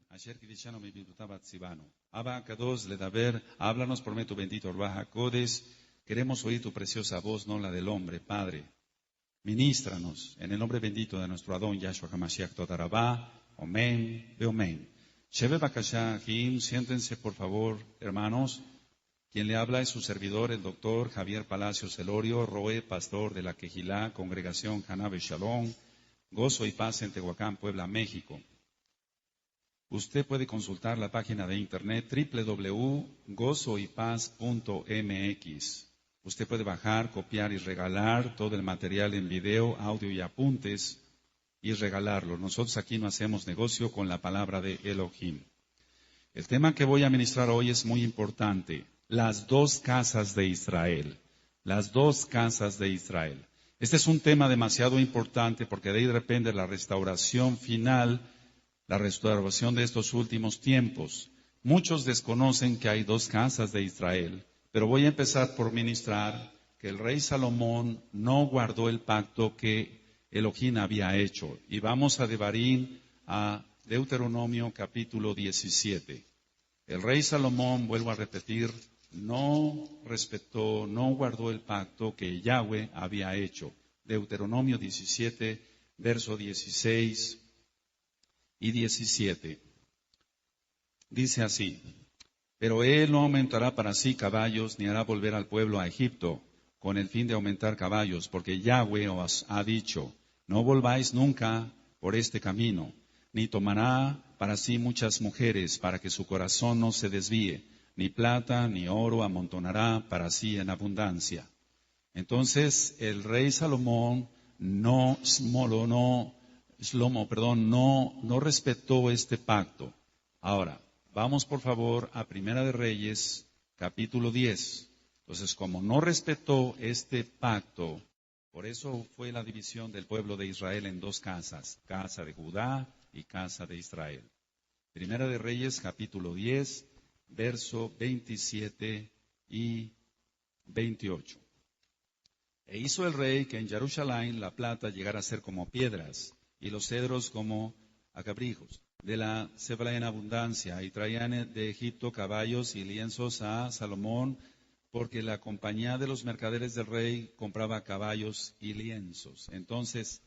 Asher Kidishano mi Bibutabat Sibano. Abba Kadosh Ledaber, háblanos por medio tu bendito Orbaja Codes. Queremos oír tu preciosa voz, no la del hombre, Padre. Ministranos en el nombre bendito de nuestro Adón Yahshua HaMashiach Todarabá. Amén, amén. Shebe Bakasha Jim, siéntense por favor, hermanos. Quien le habla es su servidor, el doctor Javier Palacios Elorio, Roe, pastor de la Quejilá, Congregación Hanabe Shalom, Gozo y Paz en Tehuacán, Puebla, México. Usted puede consultar la página de internet www.gozoypaz.mx. Usted puede bajar, copiar y regalar todo el material en video, audio y apuntes y regalarlo. Nosotros aquí no hacemos negocio con la palabra de Elohim. El tema que voy a ministrar hoy es muy importante. Las dos casas de Israel. Las dos casas de Israel. Este es un tema demasiado importante porque de ahí depende la restauración final, la restauración de estos últimos tiempos. Muchos desconocen que hay dos casas de Israel, pero voy a empezar por ministrar que el rey Salomón no guardó el pacto que Elohim había hecho. Y vamos a Devarim, a Deuteronomio capítulo 17. El rey Salomón, vuelvo a repetir, no respetó, no guardó el pacto que Yahweh había hecho. Deuteronomio 17, verso 16 y 17. Dice así: pero él no aumentará para sí caballos, ni hará volver al pueblo a Egipto, con el fin de aumentar caballos, porque Yahweh os ha dicho, no volváis nunca por este camino, ni tomará para sí muchas mujeres, para que su corazón no se desvíe, ni plata ni oro amontonará para sí en abundancia. Entonces el rey Salomón no respetó este pacto. Ahora, vamos por favor a Primera de Reyes, capítulo 10. Entonces, como no respetó este pacto, por eso fue la división del pueblo de Israel en dos casas, casa de Judá y casa de Israel. Primera de Reyes, capítulo 10, verso 27 y 28. E hizo el rey que en Jerusalén la plata llegara a ser como piedras, y los cedros como acabrijos, de la cebra en abundancia, y traían de Egipto caballos y lienzos a Salomón, porque la compañía de los mercaderes del rey compraba caballos y lienzos. Entonces,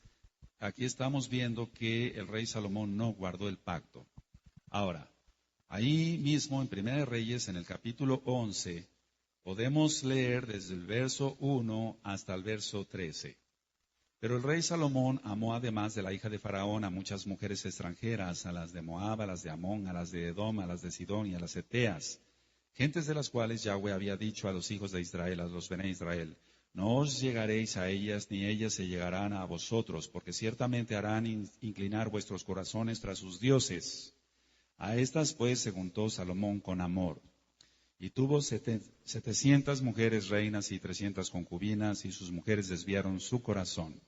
aquí estamos viendo que el rey Salomón no guardó el pacto. Ahora, ahí mismo en Primera de Reyes, en el capítulo 11, podemos leer desde el verso 1 hasta el verso 13. Pero el rey Salomón amó además de la hija de Faraón a muchas mujeres extranjeras, a las de Moab, a las de Amón, a las de Edom, a las de Sidón y a las eteas, gentes de las cuales Yahweh había dicho a los hijos de Israel, a los Bené Israel, no os llegaréis a ellas, ni ellas se llegarán a vosotros, porque ciertamente harán inclinar vuestros corazones tras sus dioses. A estas pues se juntó Salomón con amor, y tuvo 700 mujeres reinas y 300 concubinas, y sus mujeres desviaron su corazón.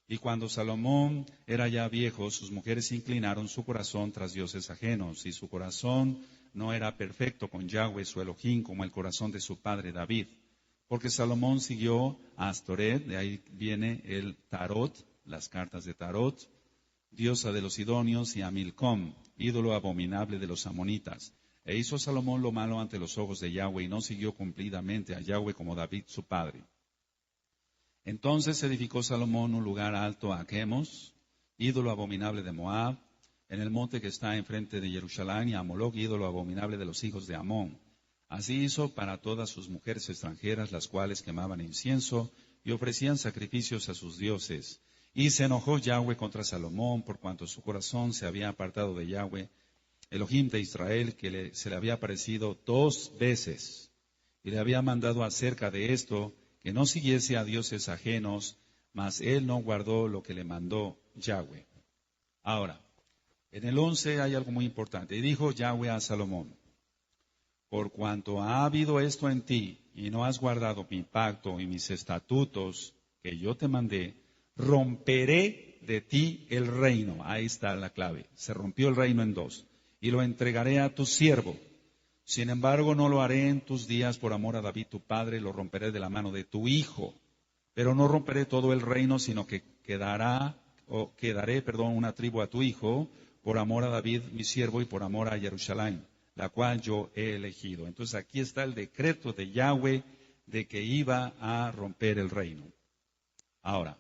Y cuando Salomón era ya viejo, sus mujeres inclinaron su corazón tras dioses ajenos, y su corazón no era perfecto con Yahweh su Elohim como el corazón de su padre David. Porque Salomón siguió a Astoret, de ahí viene el Tarot, las cartas de Tarot, diosa de los sidonios, y a Milcom, ídolo abominable de los amonitas. E hizo Salomón lo malo ante los ojos de Yahweh, y no siguió cumplidamente a Yahweh como David su padre. Entonces edificó Salomón un lugar alto a Chemos, ídolo abominable de Moab, en el monte que está enfrente de Jerusalén, y a Moloc, ídolo abominable de los hijos de Amón. Así hizo para todas sus mujeres extranjeras, las cuales quemaban incienso y ofrecían sacrificios a sus dioses. Y se enojó Yahweh contra Salomón, por cuanto su corazón se había apartado de Yahweh, Elohim de Israel, que se le había aparecido 2 veces, y le había mandado acerca de esto, que no siguiese a dioses ajenos, mas él no guardó lo que le mandó Yahweh. Ahora, en el 11 hay algo muy importante. Y dijo Yahweh a Salomón, por cuanto ha habido esto en ti, y no has guardado mi pacto y mis estatutos que yo te mandé, romperé de ti el reino. Ahí está la clave. Se rompió el reino en 2. Y lo entregaré a tu siervo. Sin embargo, no lo haré en tus días por amor a David tu padre, lo romperé de la mano de tu hijo. Pero no romperé todo el reino, sino que quedaré una tribu a tu hijo, por amor a David, mi siervo, y por amor a Jerusalén, la cual yo he elegido. Entonces aquí está el decreto de Yahweh de que iba a romper el reino. Ahora,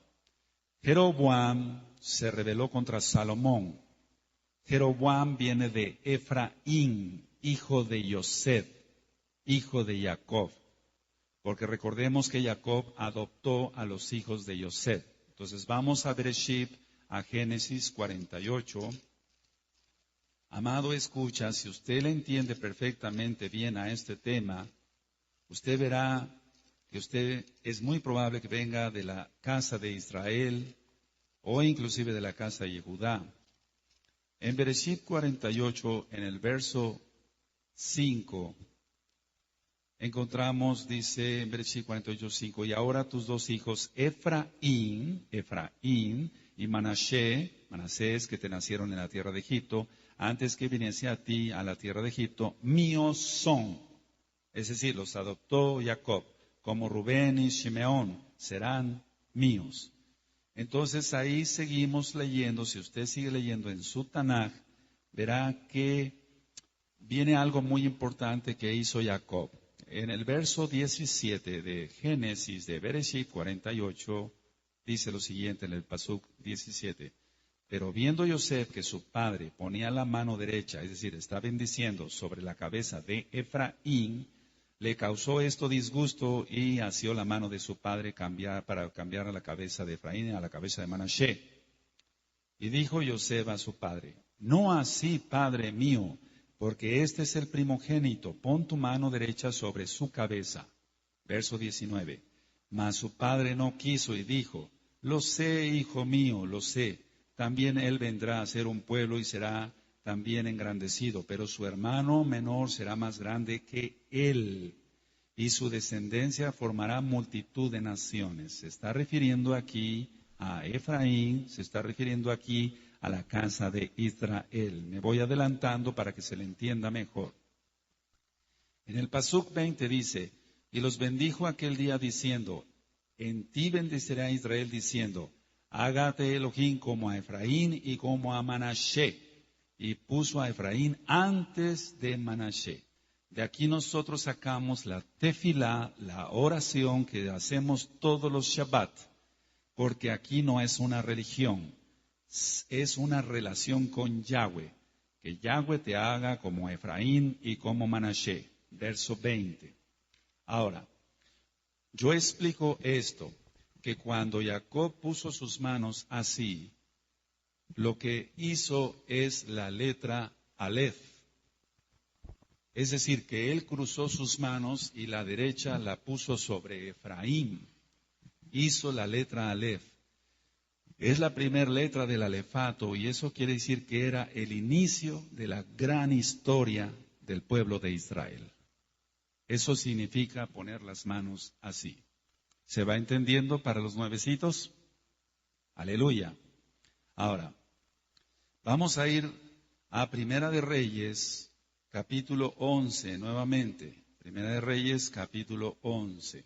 Jeroboam se rebeló contra Salomón. Jeroboam viene de Efraín, hijo de Yosef, hijo de Jacob. Porque recordemos que Jacob adoptó a los hijos de Yosef. Entonces vamos a Bereshit, a Génesis 48. Amado, escucha, si usted le entiende perfectamente bien a este tema, usted verá que usted es muy probable que venga de la casa de Israel o inclusive de la casa de Judá. En Bereshit 48, en el verso 5, encontramos, dice en Bereshit 48, 5, y ahora tus dos hijos, Efraín y Manasés, que te nacieron en la tierra de Egipto, antes que viniese a ti a la tierra de Egipto, míos son. Es decir, los adoptó Jacob, como Rubén y Shimeón, serán míos. Entonces ahí seguimos leyendo, si usted sigue leyendo en su Tanaj, verá que viene algo muy importante que hizo Jacob. En el verso 17 de Génesis de Bereshit 48, dice lo siguiente en el Pasuk 17. Pero viendo Yosef que su padre ponía la mano derecha, es decir, está bendiciendo sobre la cabeza de Efraín, le causó esto disgusto y asió la mano de su padre para cambiar a la cabeza de Efraín a la cabeza de Manasés. Y dijo Yosef a su padre, no así, padre mío, porque este es el primogénito, pon tu mano derecha sobre su cabeza. Verso 19. Mas su padre no quiso y dijo, lo sé, hijo mío, lo sé. También él vendrá a ser un pueblo y será también engrandecido, pero su hermano menor será más grande que él, y su descendencia formará multitud de naciones. Se está refiriendo aquí a Efraín, se está refiriendo aquí a la casa de Israel. Me voy adelantando para que se le entienda mejor. En el Pasuk 20 dice, y los bendijo aquel día diciendo, en ti bendecirá Israel diciendo, hágate Elohim como a Efraín y como a Manasés. Y puso a Efraín antes de Manasés. De aquí nosotros sacamos la tefilá, la oración que hacemos todos los Shabbat, porque aquí no es una religión, es una relación con Yahweh, que Yahweh te haga como Efraín y como Manasés. Verso 20. Ahora, yo explico esto, que cuando Jacob puso sus manos así, lo que hizo es la letra Aleph. Es decir, que él cruzó sus manos y la derecha la puso sobre Efraín. Hizo la letra Aleph. Es la primera letra del alefato y eso quiere decir que era el inicio de la gran historia del pueblo de Israel. Eso significa poner las manos así. ¿Se va entendiendo para los nuevecitos? Aleluya. Ahora, vamos a ir a Primera de Reyes, capítulo 11, nuevamente. Primera de Reyes, capítulo 11.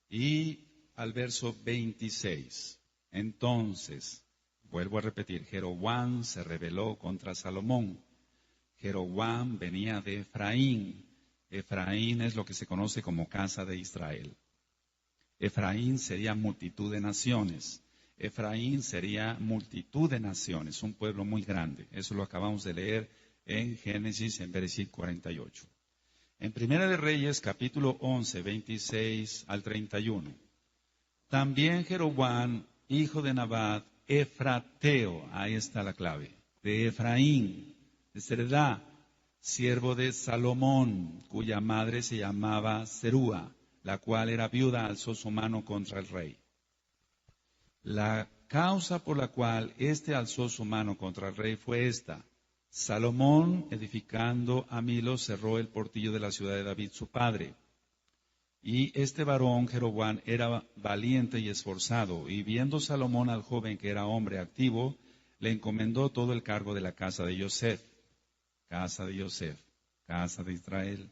Y al verso 26. Entonces, vuelvo a repetir, Jeroboam se rebeló contra Salomón. Jeroboam venía de Efraín. Efraín es lo que se conoce como casa de Israel. Efraín sería multitud de naciones. Efraín sería multitud de naciones, un pueblo muy grande. Eso lo acabamos de leer en Génesis, en Bereshit 48. En Primera de Reyes, capítulo 11, 26 al 31. También Jeroboam, hijo de Nabat, Efrateo, ahí está la clave, de Efraín, de Seredá, siervo de Salomón, cuya madre se llamaba Serúa, la cual era viuda, alzó su mano contra el rey. La causa por la cual éste alzó su mano contra el rey fue esta. Salomón, edificando a Milo, cerró el portillo de la ciudad de David, su padre. Y este varón, Jeroboam, era valiente y esforzado, y viendo Salomón al joven que era hombre activo, le encomendó todo el cargo de la casa de Yosef. Casa de Yosef, casa de Israel.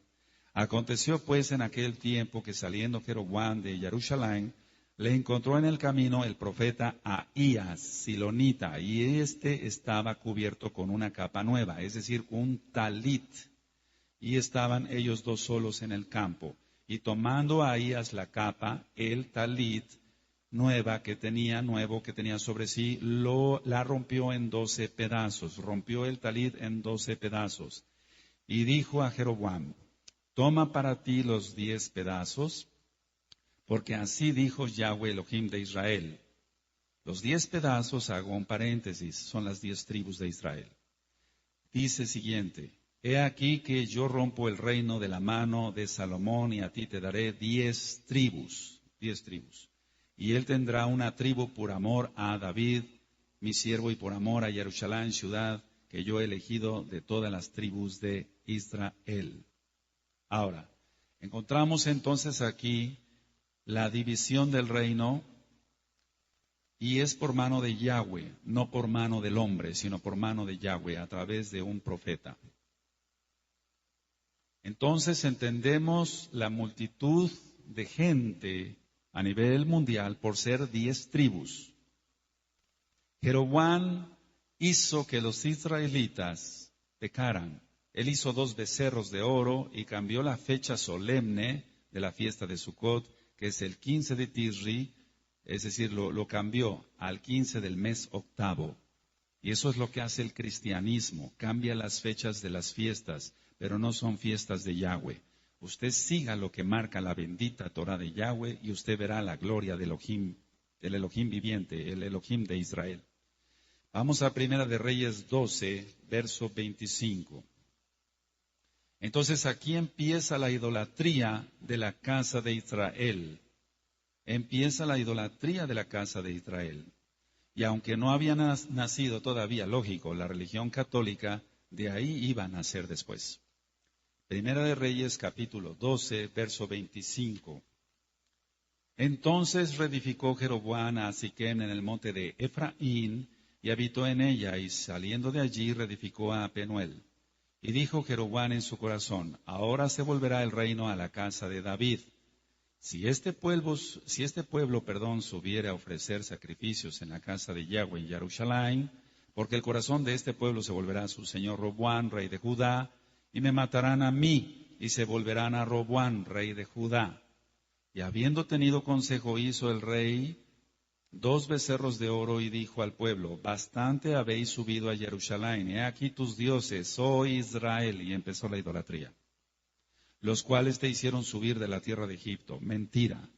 Aconteció pues en aquel tiempo que saliendo Jeroboam de Jerusalén, le encontró en el camino el profeta Ahías, silonita, y estaba cubierto con una capa nueva, es decir, un talit. Y estaban ellos dos solos en el campo. Y tomando a Ahías la capa, el talit nuevo que tenía sobre sí, la rompió en 12 pedazos. Rompió el talit en 12 pedazos. Y dijo a Jeroboam, toma para ti los 10 pedazos, porque así dijo Yahweh Elohim de Israel. Los 10 pedazos, hago un paréntesis, son las 10 tribus de Israel. Dice siguiente, he aquí que yo rompo el reino de la mano de Salomón y a ti te daré 10 tribus, 10 tribus. Y él tendrá una tribu por amor a David, mi siervo, y por amor a Jerusalén, ciudad que yo he elegido de todas las tribus de Israel. Ahora, encontramos entonces aquí la división del reino, y es por mano de Yahweh, no por mano del hombre, sino por mano de Yahweh, a través de un profeta. Entonces entendemos la multitud de gente a nivel mundial por ser 10 tribus. Jeroboam hizo que los israelitas pecaran. Él hizo 2 becerros de oro y cambió la fecha solemne de la fiesta de Sucot, que es el 15 de Tisri, es decir, lo cambió al 15 del mes octavo. Y eso es lo que hace el cristianismo, cambia las fechas de las fiestas, pero no son fiestas de Yahweh. Usted siga lo que marca la bendita Torah de Yahweh y usted verá la gloria del Elohim viviente, el Elohim de Israel. Vamos a Primera de Reyes 12, verso 25. Entonces aquí empieza la idolatría de la casa de Israel. Empieza la idolatría de la casa de Israel. Y aunque no había nacido todavía, lógico, la religión católica, de ahí iba a nacer después. Primera de Reyes, capítulo 12, verso 25. Entonces reedificó Jeroboam a Siquem en el monte de Efraín, y habitó en ella, y saliendo de allí reedificó a Penuel. Y dijo Jeroboam en su corazón, ahora se volverá el reino a la casa de David. Si este pueblo, subiera a ofrecer sacrificios en la casa de Yahweh en Jerusalén, porque el corazón de este pueblo se volverá a su señor Roboam, rey de Judá, y me matarán a mí, y se volverán a Roboam, rey de Judá. Y habiendo tenido consejo, hizo el rey 2 becerros de oro, y dijo al pueblo, bastante habéis subido a Jerusalén, he aquí tus dioses, oh Israel, y empezó la idolatría. Los cuales te hicieron subir de la tierra de Egipto. Mentira.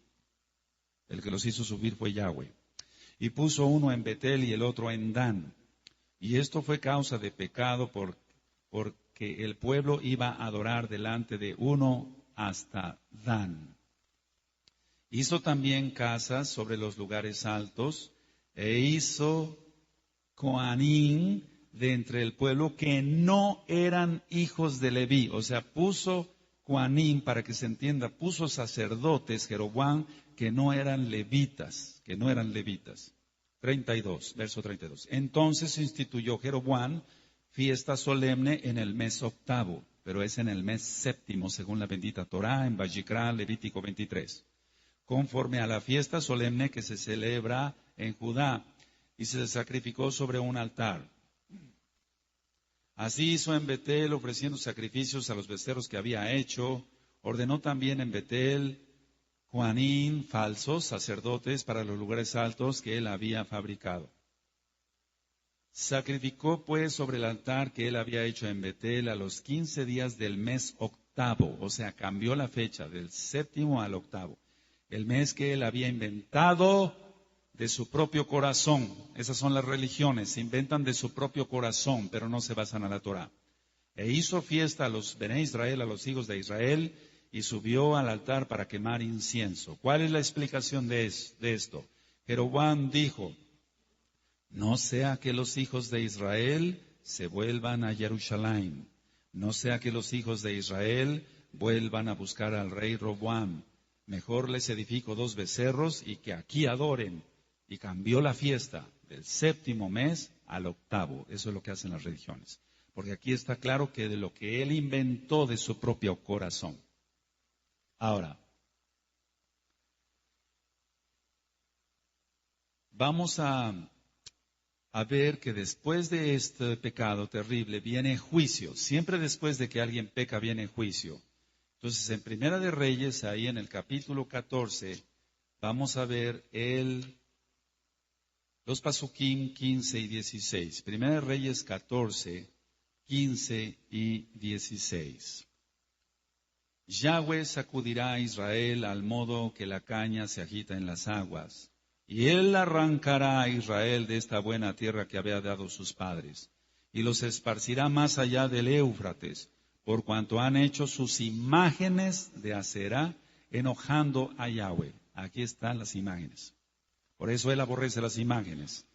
El que los hizo subir fue Yahweh. Y puso uno en Betel y el otro en Dan. Y esto fue causa de pecado porque el pueblo iba a adorar delante de uno hasta Dan. Hizo también casas sobre los lugares altos e hizo coanín de entre el pueblo que no eran hijos de Leví. O sea, puso Juanín, para que se entienda, puso sacerdotes, Jeroboam, que no eran levitas. 32, verso 32. Entonces instituyó Jeroboam fiesta solemne en el mes octavo, pero es en el mes séptimo, según la bendita Torá, en Vayikra, Levítico 23. Conforme a la fiesta solemne que se celebra en Judá, y se sacrificó sobre un altar. Así hizo en Betel, ofreciendo sacrificios a los becerros que había hecho. Ordenó también en Betel Juanín, falsos sacerdotes para los lugares altos que él había fabricado. Sacrificó pues sobre el altar que él había hecho en Betel a los 15 días del mes octavo, o sea, cambió la fecha del séptimo al octavo, el mes que él había inventado de su propio corazón. Esas son las religiones, se inventan de su propio corazón, pero no se basan a la Torá. E hizo fiesta a los Bené Israel, a los hijos de Israel, y subió al altar para quemar incienso. ¿Cuál es la explicación de esto? Jeroboam dijo, no sea que los hijos de Israel se vuelvan a Jerusalén, no sea que los hijos de Israel vuelvan a buscar al rey Roboam. Mejor les edifico 2 becerros y que aquí adoren. Y cambió la fiesta del séptimo mes al octavo. Eso es lo que hacen las religiones. Porque aquí está claro que de lo que él inventó de su propio corazón. Ahora, vamos a ver que después de este pecado terrible viene juicio. Siempre después de que alguien peca viene juicio. Entonces, en Primera de Reyes, ahí en el capítulo 14, vamos a ver los pasuquim 15 y 16. Primera de Reyes 14, 15 y 16. Yahweh sacudirá a Israel al modo que la caña se agita en las aguas. Y él arrancará a Israel de esta buena tierra que había dado sus padres, y los esparcirá más allá del Éufrates, por cuanto han hecho sus imágenes de Aserá, enojando a Yahweh. Aquí están las imágenes. Por eso él aborrece las imágenes.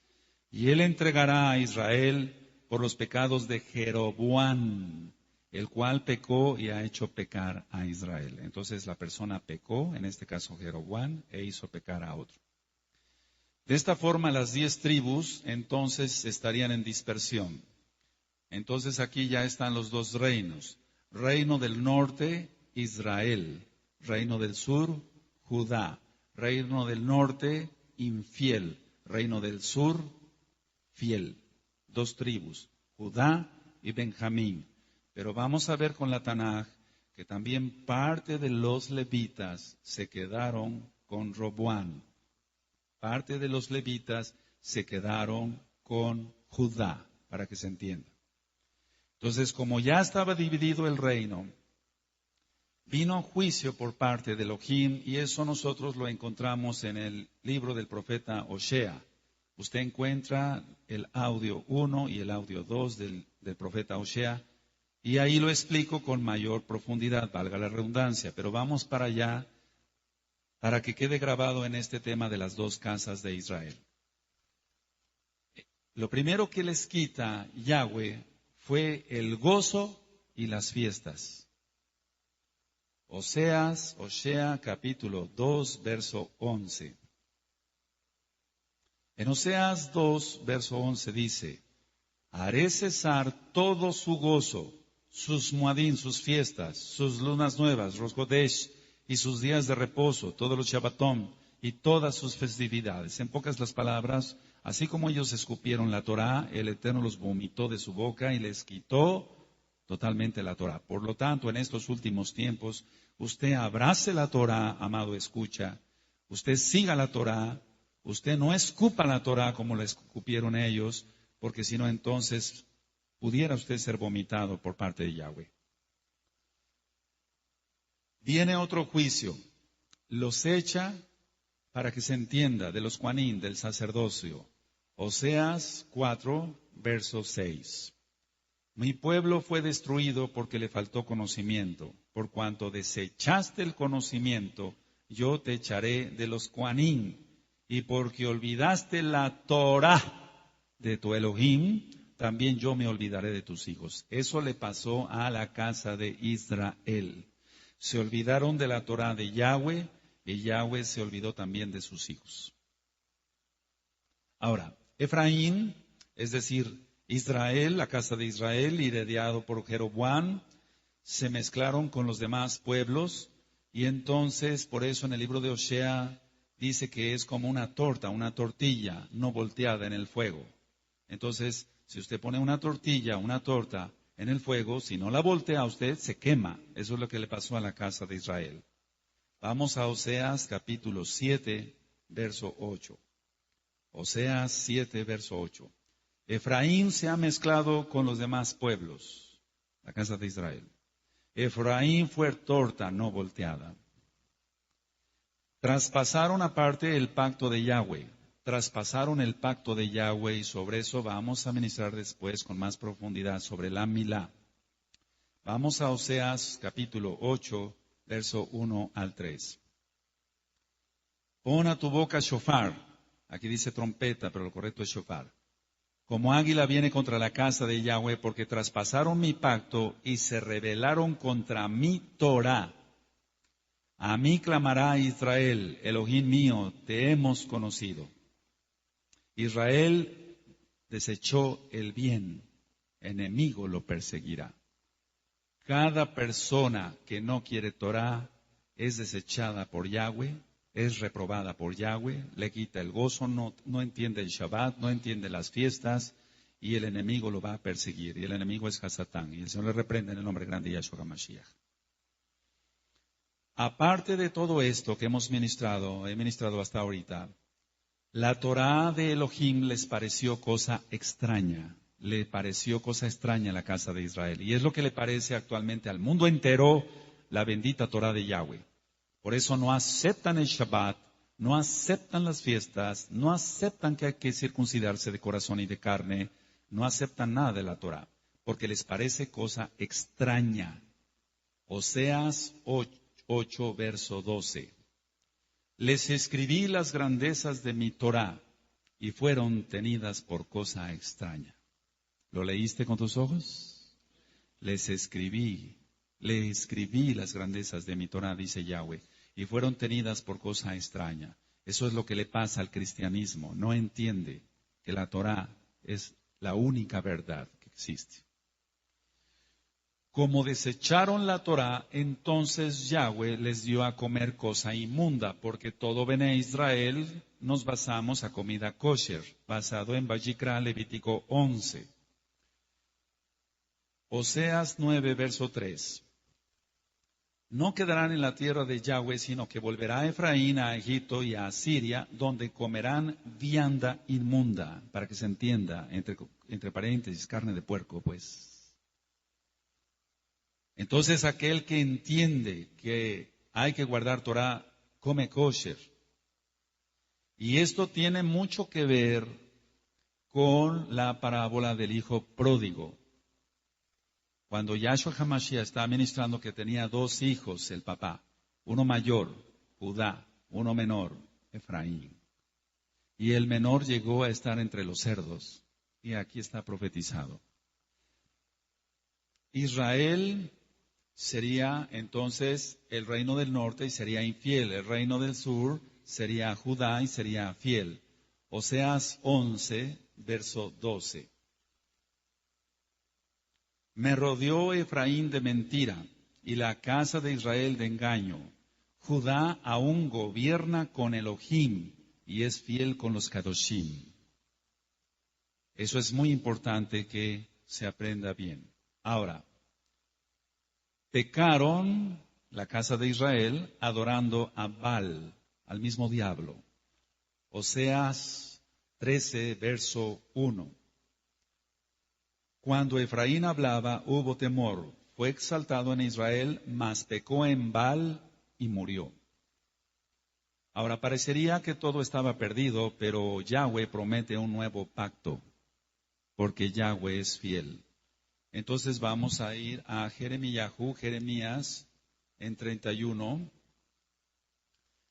Y él entregará a Israel por los pecados de Jeroboam, el cual pecó y ha hecho pecar a Israel. Entonces la persona pecó, en este caso Jeroboam, e hizo pecar a otro. De esta forma las 10 tribus entonces estarían en dispersión. Entonces aquí ya están los dos reinos. Reino del norte, Israel. Reino del sur, Judá. Reino del norte, infiel. Reino del sur, fiel. 2 tribus, Judá y Benjamín. Pero vamos a ver con la Tanaj que también parte de los levitas se quedaron con Roboam. Parte de los levitas se quedaron con Judá, para que se entienda. Entonces, como ya estaba dividido el reino, vino juicio por parte de Elohim, y eso nosotros lo encontramos en el libro del profeta Osea. Usted encuentra el audio 1 y el audio 2 del profeta Osea, y ahí lo explico con mayor profundidad, valga la redundancia, pero vamos para allá para que quede grabado en este tema de las 2 casas de Israel. Lo primero que les quita Yahweh fue el gozo y las fiestas. Osea capítulo 2, verso 11. En Oseas 2, verso 11 dice: haré cesar todo su gozo, sus muadín, sus fiestas, sus lunas nuevas, Rosh Chodesh, y sus días de reposo, todos los Shabbatón y todas sus festividades. En pocas las palabras, así como ellos escupieron la Torá, el Eterno los vomitó de su boca y les quitó totalmente la Torá. Por lo tanto, en estos últimos tiempos, usted abrace la Torá, amado escucha, usted siga la Torá, usted no escupa la Torá como la escupieron ellos, porque si no, entonces pudiera usted ser vomitado por parte de Yahweh. Viene otro juicio, los echa para que se entienda de los Juanín, del sacerdocio. Oseas 4, verso 6. Mi pueblo fue destruido porque le faltó conocimiento. Por cuanto desechaste el conocimiento, yo te echaré de los Juanín. Y porque olvidaste la Torá de tu Elohim, también yo me olvidaré de tus hijos. Eso le pasó a la casa de Israel. Se olvidaron de la Torá de Yahweh, y Yahweh se olvidó también de sus hijos. Ahora, Efraín, es decir, Israel, la casa de Israel, liderado por Jeroboam, se mezclaron con los demás pueblos, y entonces, por eso en el libro de Osea dice que es como una torta, una tortilla no volteada en el fuego. Entonces, si usted pone una tortilla, una torta en el fuego, si no la voltea usted, se quema. Eso es lo que le pasó a la casa de Israel. Vamos a Oseas capítulo 7, verso 8. Oseas 7, verso 8. Efraín se ha mezclado con los demás pueblos, la casa de Israel. Efraín fue torta no volteada. Traspasaron aparte el pacto de Yahweh. Traspasaron el pacto de Yahweh, y sobre eso vamos a ministrar después con más profundidad sobre la Milá. Vamos a Oseas capítulo 8, verso 1 al 3. Pon a tu boca shofar. Aquí dice trompeta, pero lo correcto es shofar. Como águila viene contra la casa de Yahweh, porque traspasaron mi pacto y se rebelaron contra mi Torá. A mí clamará Israel, Elohim mío, te hemos conocido. Israel desechó el bien, enemigo lo perseguirá. Cada persona que no quiere Torá es desechada por Yahweh es reprobada por Yahweh, le quita el gozo, no entiende el Shabbat, no entiende las fiestas, y el enemigo lo va a perseguir. Y el enemigo es Hasatán, y el Señor le reprende en el nombre grande de Yahshua HaMashiach. Aparte de todo esto que he ministrado hasta ahorita, la Torá de Elohim les pareció cosa extraña. Le pareció cosa extraña a la casa de Israel. Y es lo que le parece actualmente al mundo entero la bendita Torá de Yahweh. Por eso no aceptan el Shabbat, no aceptan las fiestas, no aceptan que hay que circuncidarse de corazón y de carne, no aceptan nada de la Torá, porque les parece cosa extraña. Oseas 8, verso 12. Les escribí las grandezas de mi Torá y fueron tenidas por cosa extraña. ¿Lo leíste con tus ojos? Le escribí las grandezas de mi Torá, dice Yahweh, y fueron tenidas por cosa extraña. Eso es lo que le pasa al cristianismo. No entiende que la Torá es la única verdad que existe. Como desecharon la Torá, entonces Yahweh les dio a comer cosa inmunda, porque todo Bene Israel nos basamos a comida kosher, basado en Vayikra, Levítico 11. Oseas 9, verso 3. No quedarán en la tierra de Yahweh, sino que volverá Efraín a Egipto y a Asiria, donde comerán vianda inmunda, para que se entienda, entre paréntesis, carne de puerco, pues. Entonces aquel que entiende que hay que guardar Torah, come kosher. Y esto tiene mucho que ver con la parábola del hijo pródigo. Cuando Yahshua HaMashiach estaba ministrando que tenía 2 hijos, el papá, uno mayor, Judá, uno menor, Efraín. Y el menor llegó a estar entre los cerdos. Y aquí está profetizado. Israel sería entonces el reino del norte y sería infiel. El reino del sur sería Judá y sería fiel. Oseas 11, verso 12. Me rodeó Efraín de mentira y la casa de Israel de engaño. Judá aún gobierna con Elohim y es fiel con los Kadoshim. Eso es muy importante que se aprenda bien. Ahora, pecaron la casa de Israel adorando a Baal, al mismo diablo. Oseas 13, verso 1. Cuando Efraín hablaba, hubo temor. Fue exaltado en Israel, mas pecó en Baal y murió. Ahora, parecería que todo estaba perdido, pero Yahweh promete un nuevo pacto, porque Yahweh es fiel. Entonces vamos a ir a Jeremías en 31.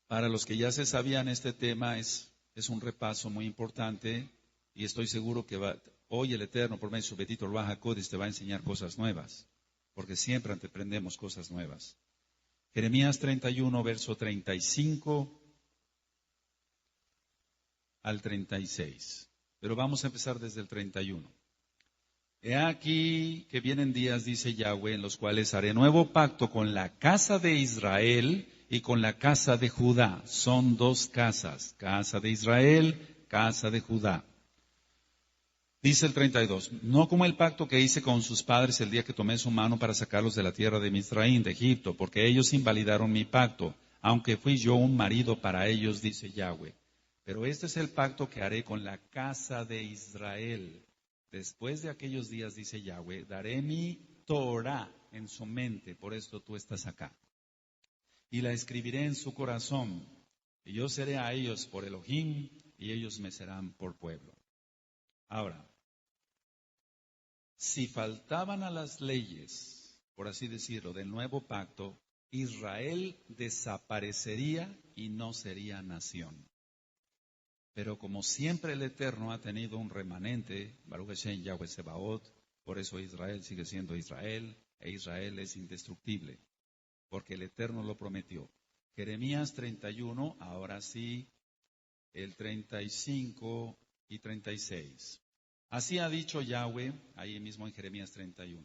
Para los que ya se sabían este tema, es un repaso muy importante y estoy seguro que hoy el Eterno, por medio de su bendito Ruach HaKodesh, te va a enseñar cosas nuevas, porque siempre aprendemos cosas nuevas. Jeremías 31, verso 35 al 36. Pero vamos a empezar desde el 31. He aquí que vienen días, dice Yahweh, en los cuales haré nuevo pacto con la casa de Israel y con la casa de Judá. Son 2 casas, casa de Israel, casa de Judá. Dice el 32, no como el pacto que hice con sus padres el día que tomé su mano para sacarlos de la tierra de Misraín, de Egipto, porque ellos invalidaron mi pacto, aunque fui yo un marido para ellos, dice Yahweh. Pero este es el pacto que haré con la casa de Israel. Después de aquellos días, dice Yahweh, daré mi Torah en su mente, por esto tú estás acá. Y la escribiré en su corazón, y yo seré a ellos por Elohim, y ellos me serán por pueblo. Ahora, si faltaban a las leyes, por así decirlo, del nuevo pacto, Israel desaparecería y no sería nación. Pero como siempre el Eterno ha tenido un remanente, Baruch Hashem Yahweh Sebaot, por eso Israel sigue siendo Israel, e Israel es indestructible, porque el Eterno lo prometió. Jeremías 31, ahora sí, el 35 y 36. Así ha dicho Yahweh, ahí mismo en Jeremías 31.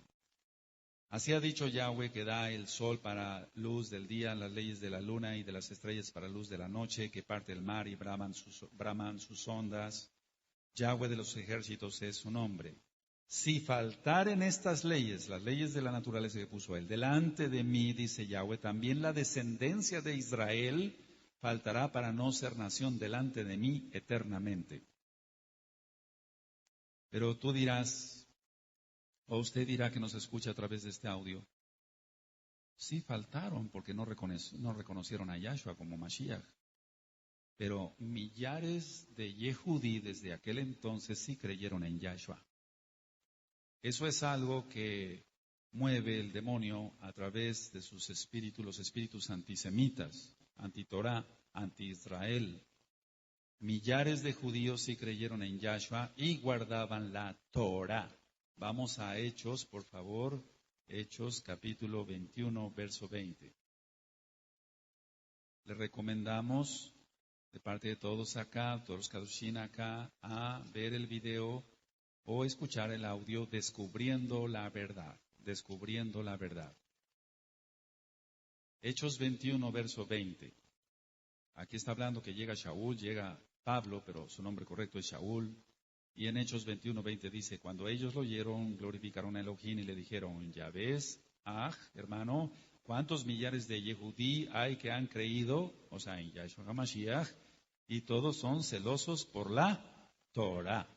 Así ha dicho Yahweh, que da el sol para luz del día, las leyes de la luna y de las estrellas para luz de la noche, que parte el mar y braman sus ondas. Yahweh de los ejércitos es su nombre. Si faltaren estas leyes, las leyes de la naturaleza que puso él, delante de mí, dice Yahweh, también la descendencia de Israel faltará para no ser nación delante de mí eternamente. Pero tú dirás, o usted dirá que nos escucha a través de este audio, sí faltaron porque no reconocieron a Yahshua como Mashiach. Pero millares de Yehudí desde aquel entonces sí creyeron en Yahshua. Eso es algo que mueve el demonio a través de sus espíritus, los espíritus antisemitas, anti-Torah, anti-Israel. Millares de judíos sí creyeron en Yahshua y guardaban la Torah. Vamos a Hechos, por favor. Hechos capítulo 21, verso 20. Le recomendamos, de parte de todos acá, todos los Kadushin acá, a ver el video o escuchar el audio Descubriendo la Verdad. Descubriendo la Verdad. Hechos 21, verso 20. Aquí está hablando que llega Shaul, llega Pablo, pero su nombre correcto es Shaul. Y en Hechos 21, 20 dice, cuando ellos lo oyeron, glorificaron a Elohim y le dijeron, ya ves, hermano, ¿cuántos millares de Yehudí hay que han creído? O sea, en Yahshua HaMashiach, y todos son celosos por la Torah.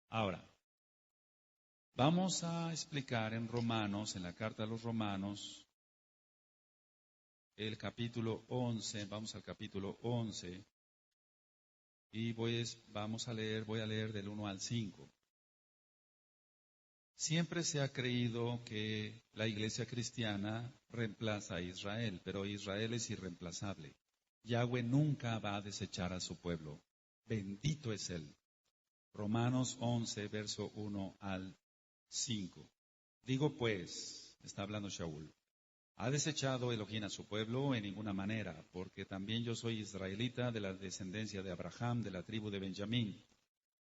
Ahora, vamos a explicar en Romanos, en la carta a los Romanos, el capítulo 11, vamos al capítulo 11, y voy a leer del 1 al 5. Siempre se ha creído que la iglesia cristiana reemplaza a Israel, pero Israel es irreemplazable. Yahweh nunca va a desechar a su pueblo. Bendito es Él. Romanos 11, verso 1 al 5. Digo pues, está hablando Shaul, ¿ha desechado Elohim a su pueblo? En ninguna manera, porque también yo soy israelita de la descendencia de Abraham, de la tribu de Benjamín.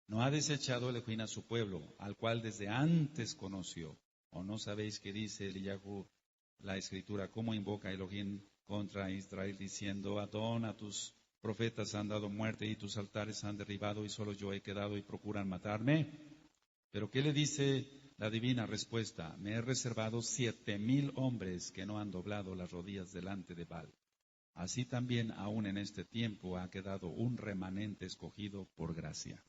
No ha desechado Elohim a su pueblo, al cual desde antes conoció. ¿O no sabéis qué dice Eliyahu, la escritura, cómo invoca Elohim contra Israel, diciendo, Adón, a tus profetas han dado muerte y tus altares han derribado y solo yo he quedado y procuran matarme? Pero ¿qué le dice la divina respuesta? Me he reservado 7,000 hombres que no han doblado las rodillas delante de Baal. Así también aún en este tiempo ha quedado un remanente escogido por gracia.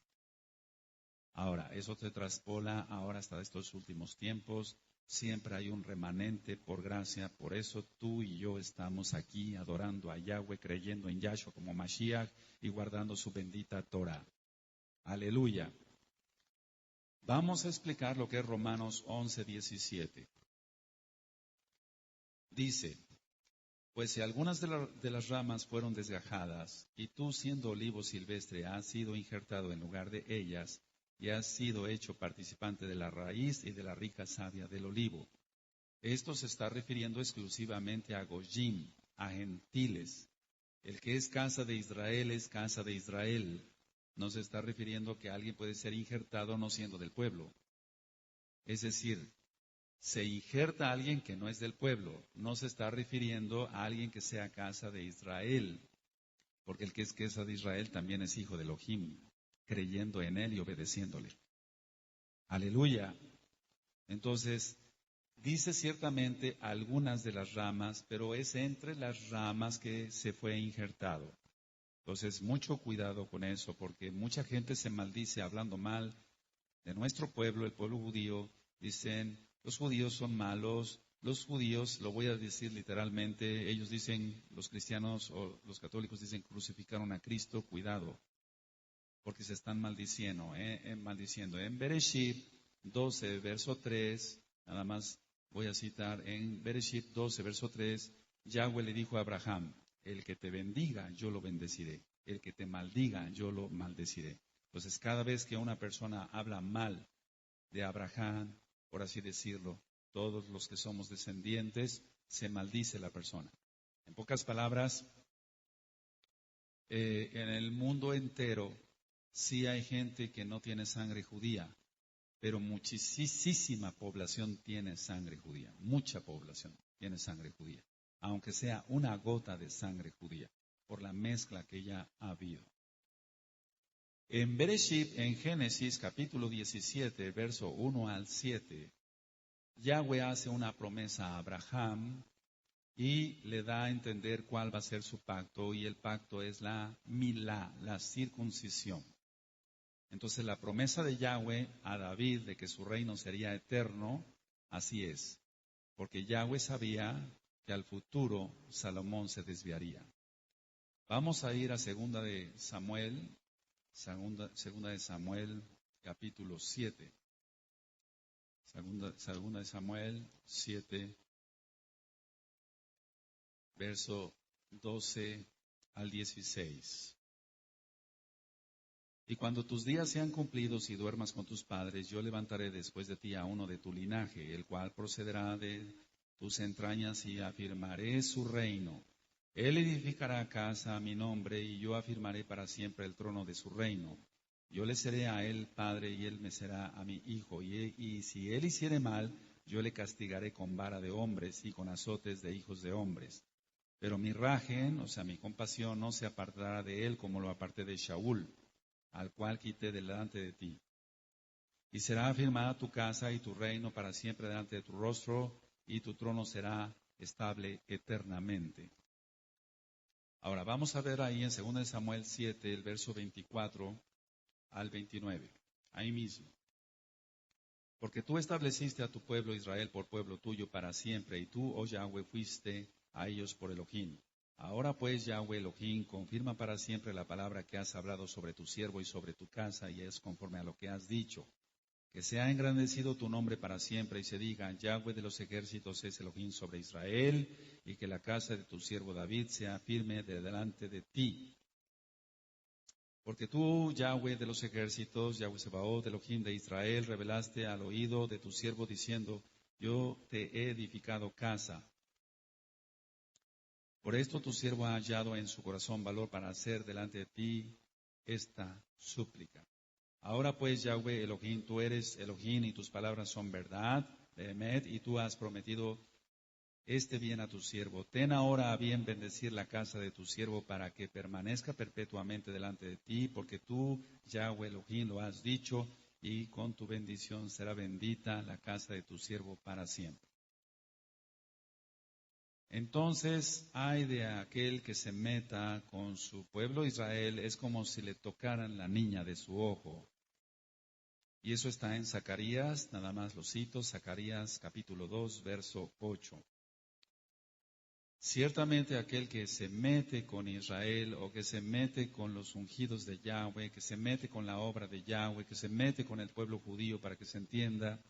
Ahora, eso se traspola ahora hasta estos últimos tiempos. Siempre hay un remanente por gracia. Por eso tú y yo estamos aquí adorando a Yahweh, creyendo en Yahshua como Mashiach y guardando su bendita Torah. Aleluya. Vamos a explicar lo que es Romanos 11, 17. Dice, pues si algunas de las ramas fueron desgajadas, y tú siendo olivo silvestre has sido injertado en lugar de ellas, y has sido hecho participante de la raíz y de la rica savia del olivo. Esto se está refiriendo exclusivamente a Goyim, a gentiles. El que es casa de Israel es casa de Israel. No se está refiriendo que alguien puede ser injertado no siendo del pueblo. Es decir, se injerta a alguien que no es del pueblo. No se está refiriendo a alguien que sea casa de Israel. Porque el que es casa de Israel también es hijo de Elohim, creyendo en él y obedeciéndole. Aleluya. Entonces, dice ciertamente algunas de las ramas, pero es entre las ramas que se fue injertado. Entonces, mucho cuidado con eso, porque mucha gente se maldice hablando mal de nuestro pueblo, el pueblo judío. Dicen, los judíos son malos, los judíos, lo voy a decir literalmente, ellos dicen, los cristianos o los católicos dicen, crucificaron a Cristo, cuidado, porque se están maldiciendo. En Bereshit 12, verso 3, nada más voy a citar, en Bereshit 12, verso 3, Yahweh le dijo a Abraham, el que te bendiga, yo lo bendeciré, el que te maldiga, yo lo maldeciré. Entonces, cada vez que una persona habla mal de Abraham, por así decirlo, todos los que somos descendientes, se maldice la persona. En pocas palabras, en el mundo entero, sí hay gente que no tiene sangre judía, pero muchísima población tiene sangre judía, mucha población tiene sangre judía, aunque sea una gota de sangre judía, por la mezcla que ya ha habido. En Bereshit, en Génesis capítulo 17, verso 1 al 7, Yahweh hace una promesa a Abraham y le da a entender cuál va a ser su pacto, y el pacto es la milá, la circuncisión. Entonces la promesa de Yahweh a David de que su reino sería eterno, así es, porque Yahweh sabía que al futuro Salomón se desviaría. Vamos a ir a segunda de Samuel capítulo 7. Segunda de Samuel 7, verso 12 al 16. Y cuando tus días sean cumplidos y duermas con tus padres, yo levantaré después de ti a uno de tu linaje, el cual procederá de tus entrañas, y afirmaré su reino. Él edificará casa a mi nombre, y yo afirmaré para siempre el trono de su reino. Yo le seré a él padre, y él me será a mi hijo. Y si él hiciere mal, yo le castigaré con vara de hombres y con azotes de hijos de hombres. Pero mi rajen, o sea, mi compasión, no se apartará de él como lo aparté de Shaul, al cual quité delante de ti. Y será afirmada tu casa y tu reino para siempre delante de tu rostro, y tu trono será estable eternamente. Ahora vamos a ver ahí en 2 Samuel 7, el verso 24 al 29, ahí mismo. Porque tú estableciste a tu pueblo Israel por pueblo tuyo para siempre, y tú, oh Yahweh, fuiste a ellos por Elohim. Ahora pues, Yahweh Elohim, confirma para siempre la palabra que has hablado sobre tu siervo y sobre tu casa, y es conforme a lo que has dicho. Que sea engrandecido tu nombre para siempre, y se diga, Yahweh de los ejércitos es Elohim sobre Israel, y que la casa de tu siervo David sea firme de delante de ti. Porque tú, Yahweh de los ejércitos, Yahweh Sebaot, Elohim de Israel, revelaste al oído de tu siervo diciendo, yo te he edificado casa. Por esto tu siervo ha hallado en su corazón valor para hacer delante de ti esta súplica. Ahora pues, Yahweh Elohim, tú eres Elohim y tus palabras son verdad, Behemet, y tú has prometido este bien a tu siervo. Ten ahora a bien bendecir la casa de tu siervo para que permanezca perpetuamente delante de ti, porque tú, Yahweh Elohim, lo has dicho, y con tu bendición será bendita la casa de tu siervo para siempre. Entonces, ay de aquel que se meta con su pueblo Israel, es como si le tocaran la niña de su ojo. Y eso está en Zacarías, nada más lo cito, Zacarías capítulo 2, verso 8. Ciertamente aquel que se mete con Israel, o que se mete con los ungidos de Yahweh, que se mete con la obra de Yahweh, que se mete con el pueblo judío, para que se entienda,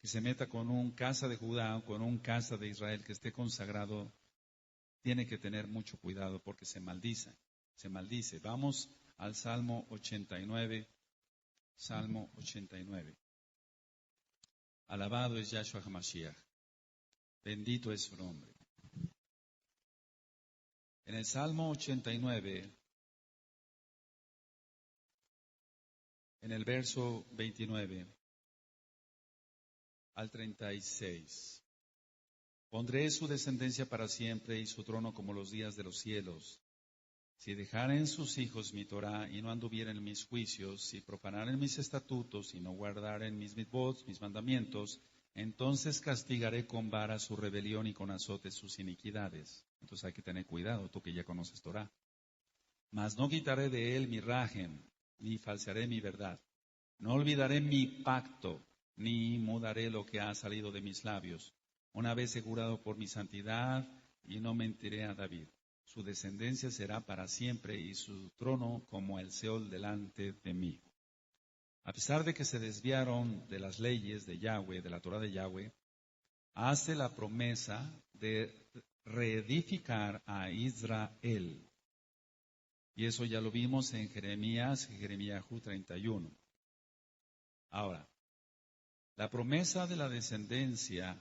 que se meta con un casa de Judá o con un casa de Israel que esté consagrado, tiene que tener mucho cuidado porque se maldice, se maldice. Vamos al Salmo 89, Salmo 89. Alabado es Yahshua HaMashiach, bendito es su nombre. En el Salmo 89, en el verso 29 al 36, pondré su descendencia para siempre y su trono como los días de los cielos. Si dejaren sus hijos mi Torah y no anduvieren en mis juicios, si profanaren mis estatutos y no guardaren mis mitzvot, mis mandamientos, entonces castigaré con vara su rebelión y con azotes sus iniquidades. Entonces hay que tener cuidado, tú que ya conoces Torah. Mas no quitaré de él mi rajem, ni falsearé mi verdad. No olvidaré mi pacto, ni mudaré lo que ha salido de mis labios. Una vez he jurado por mi santidad, y no mentiré a David. Su descendencia será para siempre, y su trono como el Seol delante de mí. A pesar de que se desviaron de las leyes de Yahweh, de la Torah de Yahweh, hace la promesa de reedificar a Israel. Y eso ya lo vimos en Jeremías 31. Ahora, la promesa de la descendencia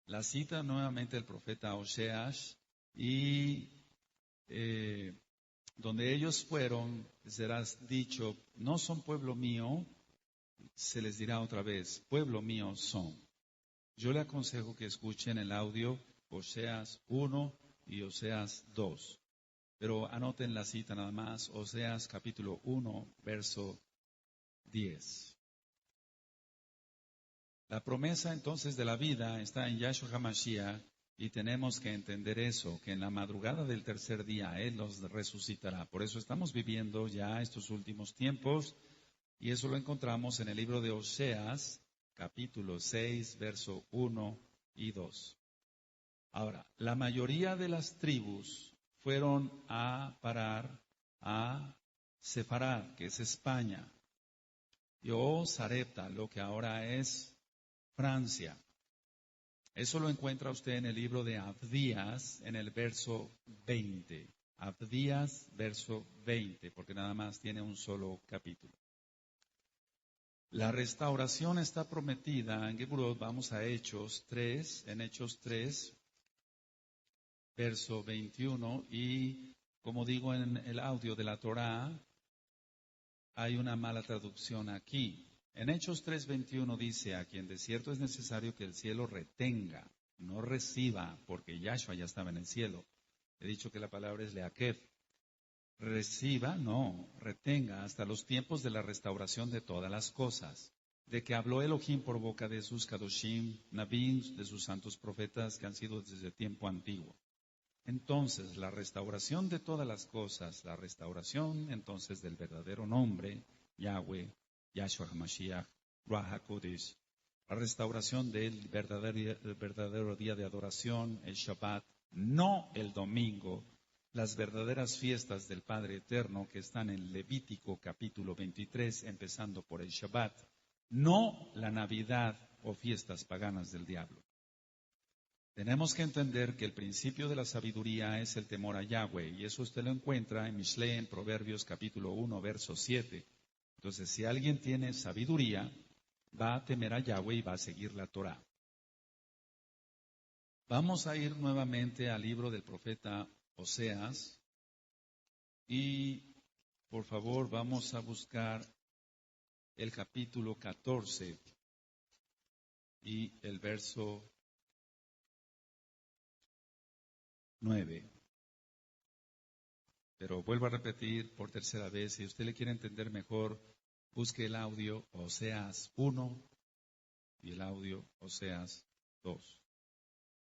la cita nuevamente el profeta Oseas, y donde ellos fueron, serás dicho, no son pueblo mío, se les dirá otra vez, pueblo mío son. Yo le aconsejo que escuchen el audio Oseas 1 y Oseas 2. Pero anoten la cita nada más, Oseas capítulo 1, verso 10. La promesa entonces de la vida está en Yahshua HaMashiach y tenemos que entender eso, que en la madrugada del tercer día Él los resucitará. Por eso estamos viviendo ya estos últimos tiempos y eso lo encontramos en el libro de Oseas, capítulo 6, verso 1 y 2. Ahora, la mayoría de las tribus fueron a parar a Sefarad, que es España, y Sarepta, lo que ahora es Francia. Eso lo encuentra usted en el libro de Abdías, en el verso 20. Abdías, verso 20, porque nada más tiene un solo capítulo. La restauración está prometida en Geburot. Vamos a Hechos 3, en Hechos 3, verso 21, y como digo en el audio de la Torá, hay una mala traducción aquí. En Hechos 3:21 dice, a quien de cierto es necesario que el cielo retenga, no reciba, porque Yahshua ya estaba en el cielo. He dicho que la palabra es leakev. Reciba, no, retenga hasta los tiempos de la restauración de todas las cosas, de que habló Elohim por boca de sus kadoshim, nabim, de sus santos profetas que han sido desde tiempo antiguo. Entonces, la restauración de todas las cosas, la restauración entonces del verdadero nombre, Yahweh, Yahshua HaMashiach, Ruach HaKodesh, la restauración del verdadero día de adoración, el Shabbat, no el domingo, las verdaderas fiestas del Padre Eterno que están en Levítico capítulo 23, empezando por el Shabbat, no la Navidad o fiestas paganas del diablo. Tenemos que entender que el principio de la sabiduría es el temor a Yahweh, y eso usted lo encuentra en Mishle, en Proverbios capítulo 1, verso 7. Entonces, si alguien tiene sabiduría, va a temer a Yahweh y va a seguir la Torah. Vamos a ir nuevamente al libro del profeta Oseas, y por favor vamos a buscar el capítulo 14 y el verso 9. Pero vuelvo a repetir por tercera vez, si usted le quiere entender mejor, busque el audio Oseas 1 y el audio Oseas 2.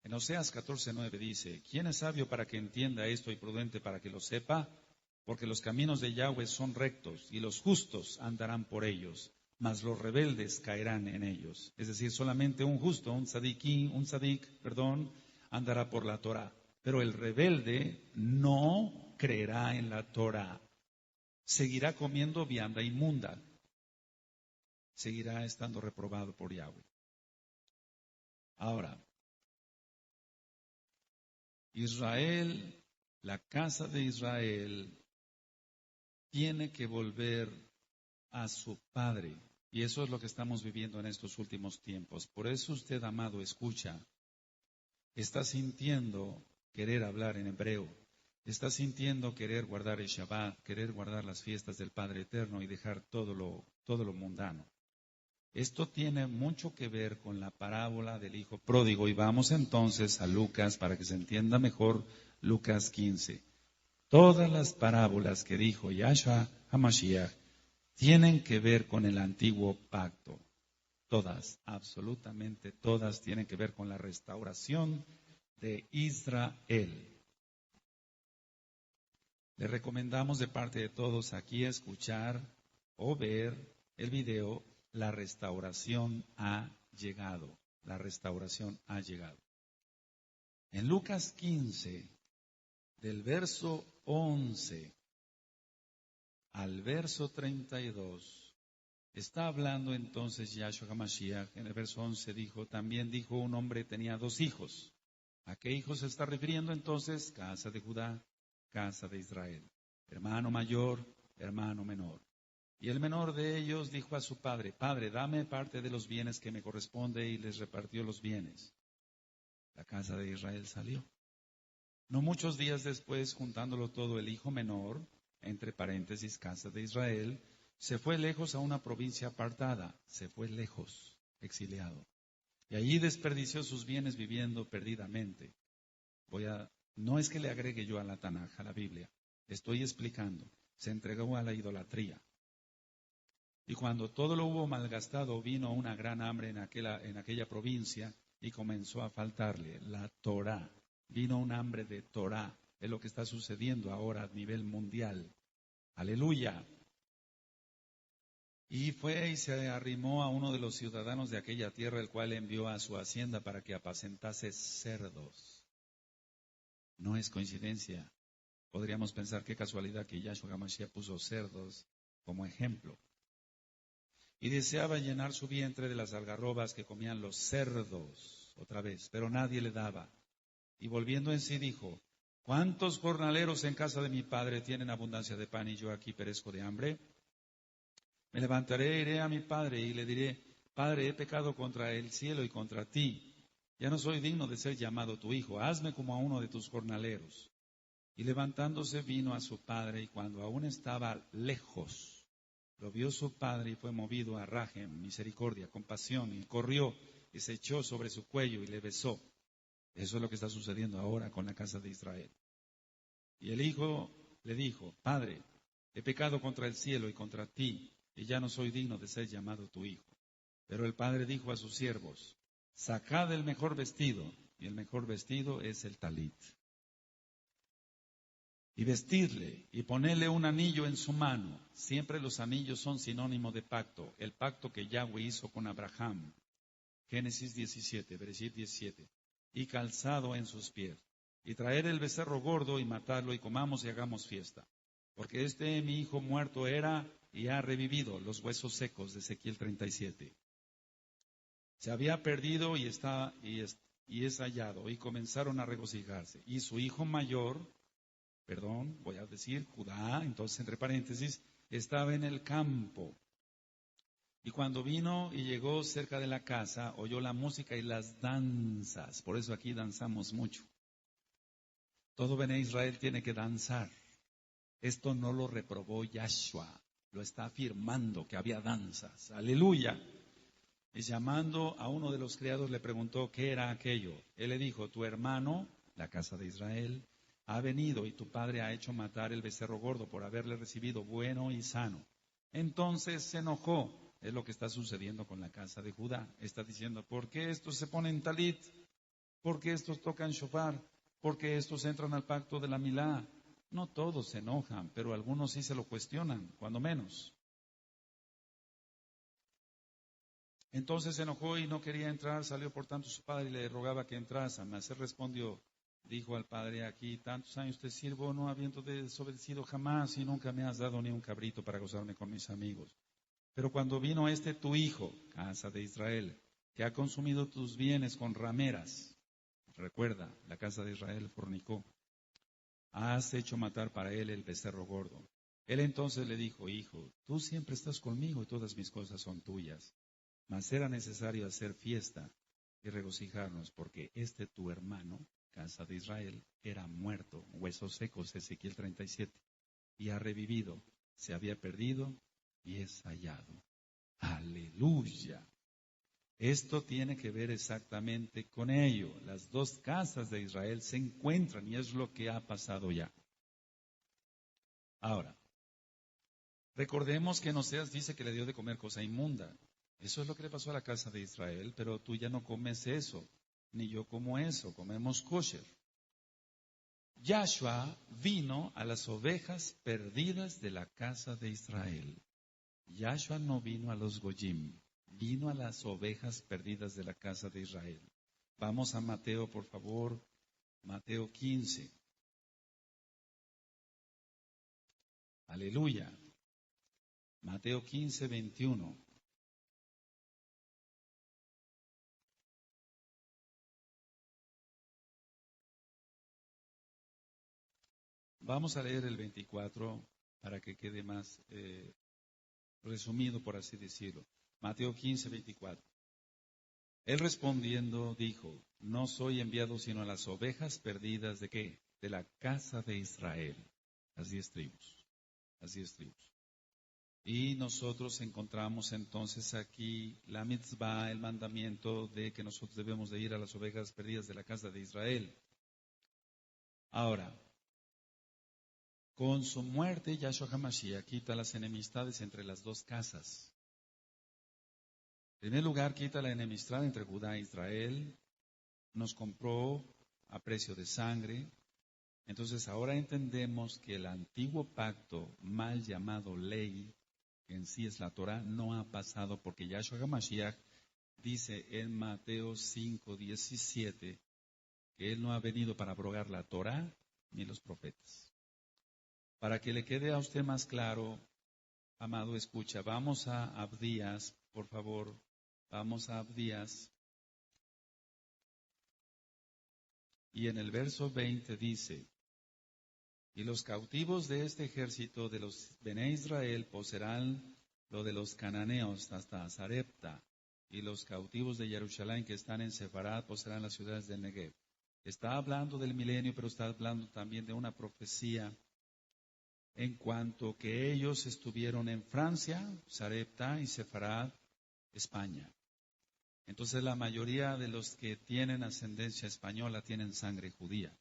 En Oseas 14:9 dice, ¿quién es sabio para que entienda esto y prudente para que lo sepa? Porque los caminos de Yahweh son rectos y los justos andarán por ellos, mas los rebeldes caerán en ellos. Es decir, solamente un justo, un sadik, andará por la Torah. Pero el rebelde no creerá en la Torah. Seguirá comiendo vianda inmunda. Seguirá estando reprobado por Yahweh. Ahora, Israel, la casa de Israel, tiene que volver a su Padre. Y eso es lo que estamos viviendo en estos últimos tiempos. Por eso usted, amado, escucha. Está sintiendo querer hablar en hebreo. Está sintiendo querer guardar el Shabbat, querer guardar las fiestas del Padre Eterno y dejar todo lo mundano. Esto tiene mucho que ver con la parábola del Hijo Pródigo. Y vamos entonces a Lucas para que se entienda mejor Lucas 15. Todas las parábolas que dijo Yahshua HaMashiach tienen que ver con el antiguo pacto. Todas, absolutamente todas tienen que ver con la restauración de Israel. Le recomendamos de parte de todos aquí escuchar o ver el video. La restauración ha llegado. La restauración ha llegado. En Lucas 15, del verso 11 al verso 32, está hablando entonces Yahshua HaMashiach. En el verso 11 dijo, también dijo un hombre tenía 2 hijos. ¿A qué hijos se está refiriendo entonces? Casa de Judá, casa de Israel. Hermano mayor, hermano menor. Y el menor de ellos dijo a su padre, Padre, dame parte de los bienes que me corresponde, y les repartió los bienes. La casa de Israel salió. No muchos días después, juntándolo todo, el hijo menor, entre paréntesis, casa de Israel, Se fue lejos a una provincia apartada, se fue lejos, exiliado. Y allí desperdició sus bienes viviendo perdidamente. No es que le agregue yo a la Tanaj, a la Biblia, estoy explicando. Se entregó a la idolatría. Y cuando todo lo hubo malgastado, vino una gran hambre en aquella provincia y comenzó a faltarle la Torá. Vino un hambre de Torá. Es lo que está sucediendo ahora a nivel mundial. Aleluya. Y fue y se arrimó a uno de los ciudadanos de aquella tierra, el cual envió a su hacienda para que apacentase cerdos. No es coincidencia. Podríamos pensar qué casualidad que Yahshua HaMashiach puso cerdos como ejemplo. Y deseaba llenar su vientre de las algarrobas que comían los cerdos, otra vez, pero nadie le daba. Y volviendo en sí dijo, ¿cuántos jornaleros en casa de mi padre tienen abundancia de pan y yo aquí perezco de hambre? Me levantaré, iré a mi padre y le diré, Padre, he pecado contra el cielo y contra ti. Ya no soy digno de ser llamado tu hijo, hazme como a uno de tus jornaleros. Y levantándose vino a su padre y cuando aún estaba lejos, lo vio su padre y fue movido a rajem, misericordia, compasión, y corrió y se echó sobre su cuello y le besó. Eso es lo que está sucediendo ahora con la casa de Israel. Y el hijo le dijo, Padre, he pecado contra el cielo y contra ti, y ya no soy digno de ser llamado tu hijo. Pero el padre dijo a sus siervos, sacad el mejor vestido, y el mejor vestido es el talit. Y vestirle y ponerle un anillo en su mano. Siempre los anillos son sinónimo de pacto. El pacto que Yahweh hizo con Abraham. Génesis 17, versículo 17. Y calzado en sus pies. Y traer el becerro gordo y matarlo y comamos y hagamos fiesta. Porque mi hijo muerto era y ha revivido, los huesos secos de Ezequiel 37. Se había perdido y es hallado. Y comenzaron a regocijarse. Y su hijo mayor, voy a decir Judá, entonces entre paréntesis, estaba en el campo. Y cuando vino y llegó cerca de la casa, oyó la música y las danzas. Por eso aquí danzamos mucho. Todo Bene Israel tiene que danzar. Esto no lo reprobó Yahshua, lo está afirmando que había danzas. Aleluya. Y llamando a uno de los criados le preguntó qué era aquello. Él le dijo, tu hermano, la casa de Israel, ha venido y tu padre ha hecho matar el becerro gordo por haberle recibido bueno y sano. Entonces se enojó. Es lo que está sucediendo con la casa de Judá. Está diciendo, ¿por qué estos se ponen talit? ¿Por qué estos tocan shofar? ¿Por qué estos entran al pacto de la milá? No todos se enojan, pero algunos sí se lo cuestionan, cuando menos. Entonces se enojó y no quería entrar, salió por tanto su padre y le rogaba que entrase. Mas él respondió, dijo al padre, aquí tantos años te sirvo, no habiendo desobedecido jamás y nunca me has dado ni un cabrito para gozarme con mis amigos. Pero cuando vino tu hijo, casa de Israel, que ha consumido tus bienes con rameras, recuerda, la casa de Israel fornicó, has hecho matar para él el becerro gordo. Él entonces le dijo, hijo, tú siempre estás conmigo y todas mis cosas son tuyas. Mas era necesario hacer fiesta y regocijarnos, porque tu hermano, casa de Israel, era muerto, huesos secos, Ezequiel 37, y ha revivido, se había perdido y es hallado. Aleluya. Esto tiene que ver exactamente con ello. Las dos casas de Israel se encuentran y es lo que ha pasado ya. Ahora, recordemos que en Oseas dice que le dio de comer cosa inmunda. Eso es lo que le pasó a la casa de Israel, pero tú ya no comes eso, ni yo como eso, comemos kosher. Yahshua vino a las ovejas perdidas de la casa de Israel. Yahshua no vino a los goyim, vino a las ovejas perdidas de la casa de Israel. Vamos a Mateo, por favor, Mateo 15. Aleluya. Mateo 15, 21. Vamos a leer el 24 para que quede más resumido, por así decirlo. Mateo 15, 24. Él respondiendo dijo, no soy enviado sino a las ovejas perdidas ¿de qué? De la casa de Israel. Las 10 tribus. Las 10 tribus. Y nosotros encontramos entonces aquí la mitzvah, el mandamiento de que nosotros debemos de ir a las ovejas perdidas de la casa de Israel. Ahora, con su muerte, Yahshua HaMashiach quita las enemistades entre las dos casas. En primer lugar, quita la enemistad entre Judá e Israel. Nos compró a precio de sangre. Entonces ahora entendemos que el antiguo pacto, mal llamado ley, que en sí es la Torah, no ha pasado porque Yahshua HaMashiach dice en Mateo 5:17 que Él no ha venido para abrogar la Torah ni los profetas. Para que le quede a usted más claro, amado escucha, vamos a Abdías, por favor, vamos a Abdías. Y en el verso 20 dice, y los cautivos de este ejército de los Bené Israel poseerán lo de los cananeos hasta Sarepta, y los cautivos de Jerusalén que están en Sefarad poseerán las ciudades del Negev. Está hablando del milenio, pero está hablando también de una profecía en cuanto que ellos estuvieron en Francia, Sarepta y Sefarad, España. Entonces la mayoría de los que tienen ascendencia española tienen sangre judía.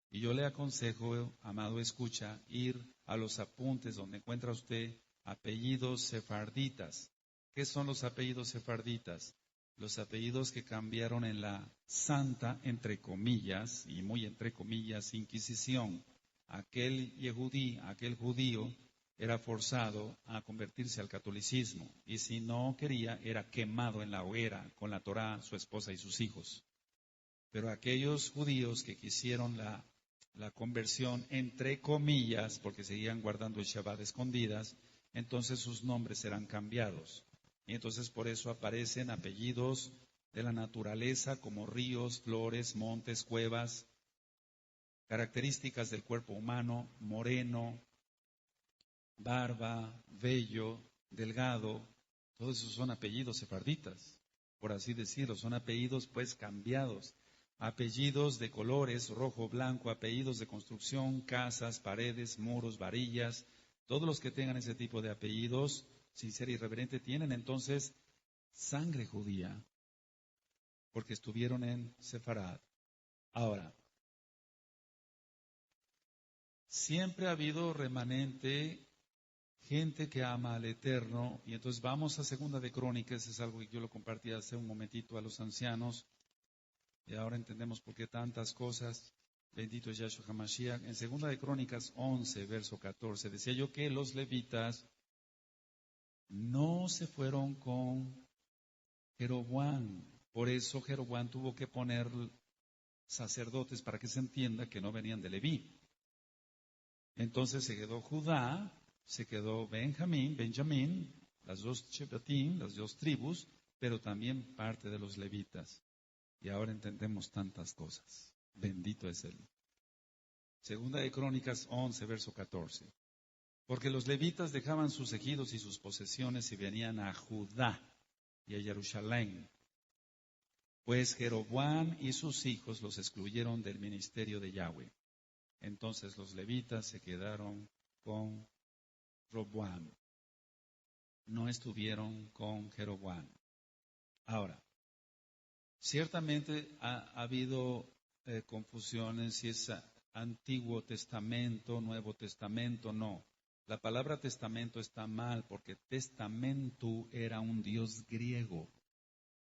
Y yo le aconsejo, amado escucha, ir a los apuntes donde encuentra usted apellidos sefarditas. ¿Qué son los apellidos sefarditas? Los apellidos que cambiaron en la santa, entre comillas, y muy entre comillas, Inquisición. Aquel yehudí, aquel judío, era forzado a convertirse al catolicismo. Y si no quería, era quemado en la hoguera con la Torá, su esposa y sus hijos. Pero aquellos judíos que quisieron la conversión, entre comillas, porque seguían guardando el Shabbat escondidas, entonces sus nombres serán cambiados. Y entonces por eso aparecen apellidos de la naturaleza como ríos, flores, montes, cuevas, características del cuerpo humano, moreno, barba, vello, delgado, todos esos son apellidos sefarditas, por así decirlo, son apellidos pues cambiados. Apellidos de colores, rojo, blanco, apellidos de construcción, casas, paredes, muros, varillas, todos los que tengan ese tipo de apellidos, sin ser irreverente, tienen entonces sangre judía, porque estuvieron en Sefarad. Ahora, siempre ha habido remanente, gente que ama al Eterno, y entonces vamos a Segunda de Crónicas, es algo que yo lo compartí hace un momentito a los ancianos, y ahora entendemos por qué tantas cosas. Bendito es Yahshua HaMashiach. En Segunda de Crónicas 11, verso 14, decía yo que los levitas no se fueron con Jeroboam. Por eso Jeroboam tuvo que poner sacerdotes para que se entienda que no venían de Leví. Entonces se quedó Judá, se quedó Benjamín, las dos Shebatim, las dos tribus, pero también parte de los levitas. Y ahora entendemos tantas cosas. Bendito es Él. Segunda de Crónicas 11, verso 14. Porque los levitas dejaban sus ejidos y sus posesiones y venían a Judá y a Jerusalén. Pues Jeroboam y sus hijos los excluyeron del ministerio de Yahweh. Entonces los levitas se quedaron con Roboam. No estuvieron con Jeroboam. Ahora, ciertamente ha habido confusiones si es Antiguo Testamento, Nuevo Testamento, no. La palabra testamento está mal porque testamento era un dios griego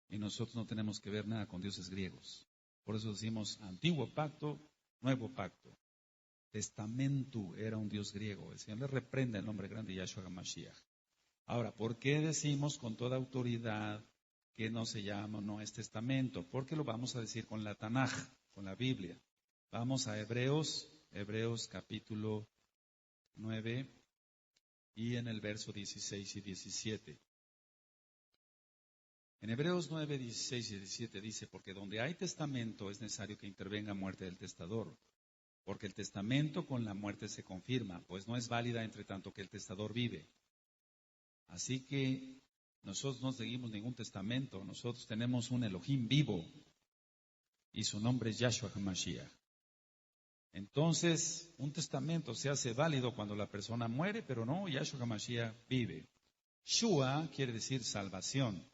y nosotros no tenemos que ver nada con dioses griegos. Por eso decimos Antiguo Pacto, Nuevo Pacto. Testamento era un dios griego. El Señor le reprende el nombre grande de Yahshua HaMashiach. Ahora, ¿por qué decimos con toda autoridad que no se llama, no es testamento? Porque lo vamos a decir con la Tanaj, con la Biblia. Vamos a Hebreos capítulo 9 y en el verso 16 y 17. En Hebreos 9, 16 y 17 dice, porque donde hay testamento es necesario que intervenga muerte del testador, porque el testamento con la muerte se confirma, pues no es válida entre tanto que el testador vive. Así que nosotros no seguimos ningún testamento, nosotros tenemos un Elohim vivo y su nombre es Yahshua HaMashiach. Entonces, un testamento se hace válido cuando la persona muere, pero no, Yahshua HaMashiach vive. Shua quiere decir salvación.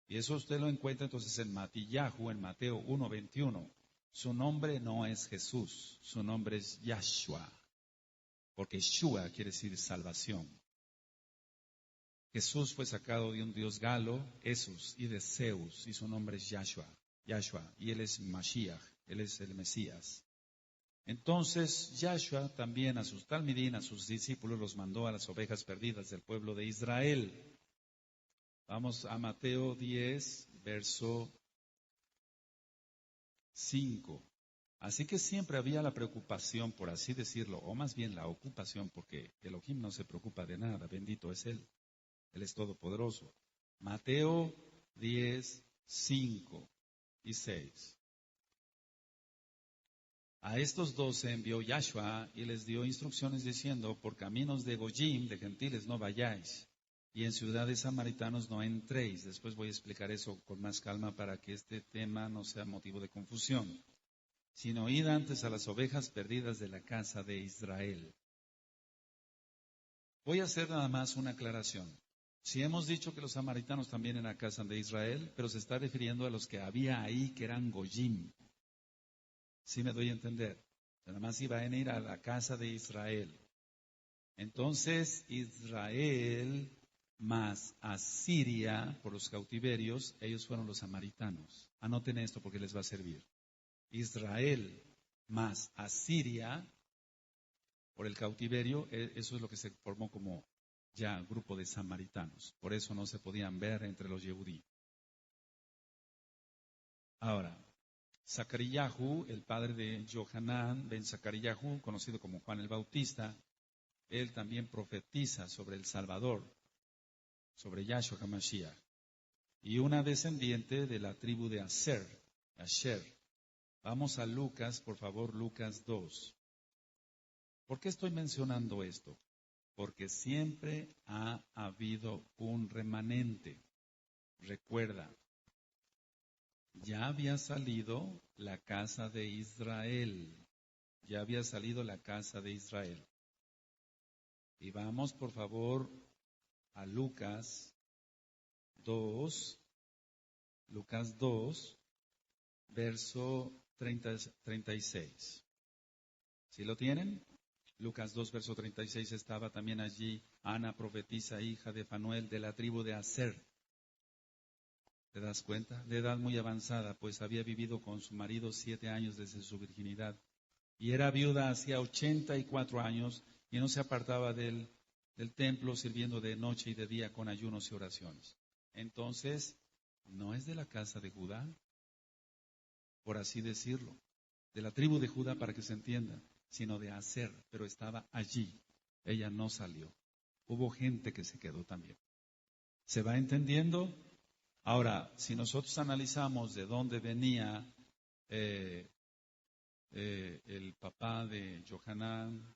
Y eso usted lo encuentra entonces en Matillahu, en Mateo 1:21. Su nombre no es Jesús, su nombre es Yahshua, porque Shua quiere decir salvación. Jesús fue sacado de un dios galo, Esus, y de Zeus, y su nombre es Yahshua, y él es Mashiach, él es el Mesías. Entonces, Yahshua también a sus talmidín, a sus discípulos, los mandó a las ovejas perdidas del pueblo de Israel. Vamos a Mateo 10, verso 5. Así que siempre había la preocupación, por así decirlo, o más bien la ocupación, porque Elohim no se preocupa de nada, bendito es Él. Él es todopoderoso. Mateo 10, 5 y 6. A estos 12 envió Yahshua y les dio instrucciones diciendo, por caminos de Goyim, de gentiles, no vayáis, y en ciudades samaritanos no entréis. Después voy a explicar eso con más calma para que este tema no sea motivo de confusión. Sino id antes a las ovejas perdidas de la casa de Israel. Voy a hacer nada más una aclaración. Si hemos dicho que los samaritanos también en la casa de Israel, pero se está refiriendo a los que había ahí que eran Goyim. ¿Sí me doy a entender? Nada más iban a ir a la casa de Israel. Entonces, Israel más Asiria, por los cautiverios, ellos fueron los samaritanos. Anoten esto porque les va a servir. Israel más Asiria, por el cautiverio, eso es lo que se formó como ya grupo de samaritanos. Por eso no se podían ver entre los Yehudí. Ahora, Zacaríahu, el padre de Johanán ben Zacaríahu, conocido como Juan el Bautista, él también profetiza sobre el Salvador, sobre Yahshua HaMashiach, y una descendiente de la tribu de Asher. Vamos a Lucas, por favor, Lucas 2. ¿Por qué estoy mencionando esto? Porque siempre ha habido un remanente. Recuerda, ya había salido la casa de Israel. Ya había salido la casa de Israel. Y vamos, por favor, a Lucas 2. Lucas 2, verso 36. ¿Sí lo tienen? Lucas 2, verso 36, estaba también allí Ana, profetisa, hija de Fanuel, de la tribu de Aser. ¿Te das cuenta? De edad muy avanzada, pues había vivido con su marido 7 años desde su virginidad. Y era viuda hacía 84 años y no se apartaba del templo sirviendo de noche y de día con ayunos y oraciones. Entonces, no es de la casa de Judá, por así decirlo, de la tribu de Judá para que se entienda, sino de Aser, pero estaba allí. Ella no salió. Hubo gente que se quedó también. ¿Se va entendiendo? Ahora, si nosotros analizamos de dónde venía el papá de Johanán,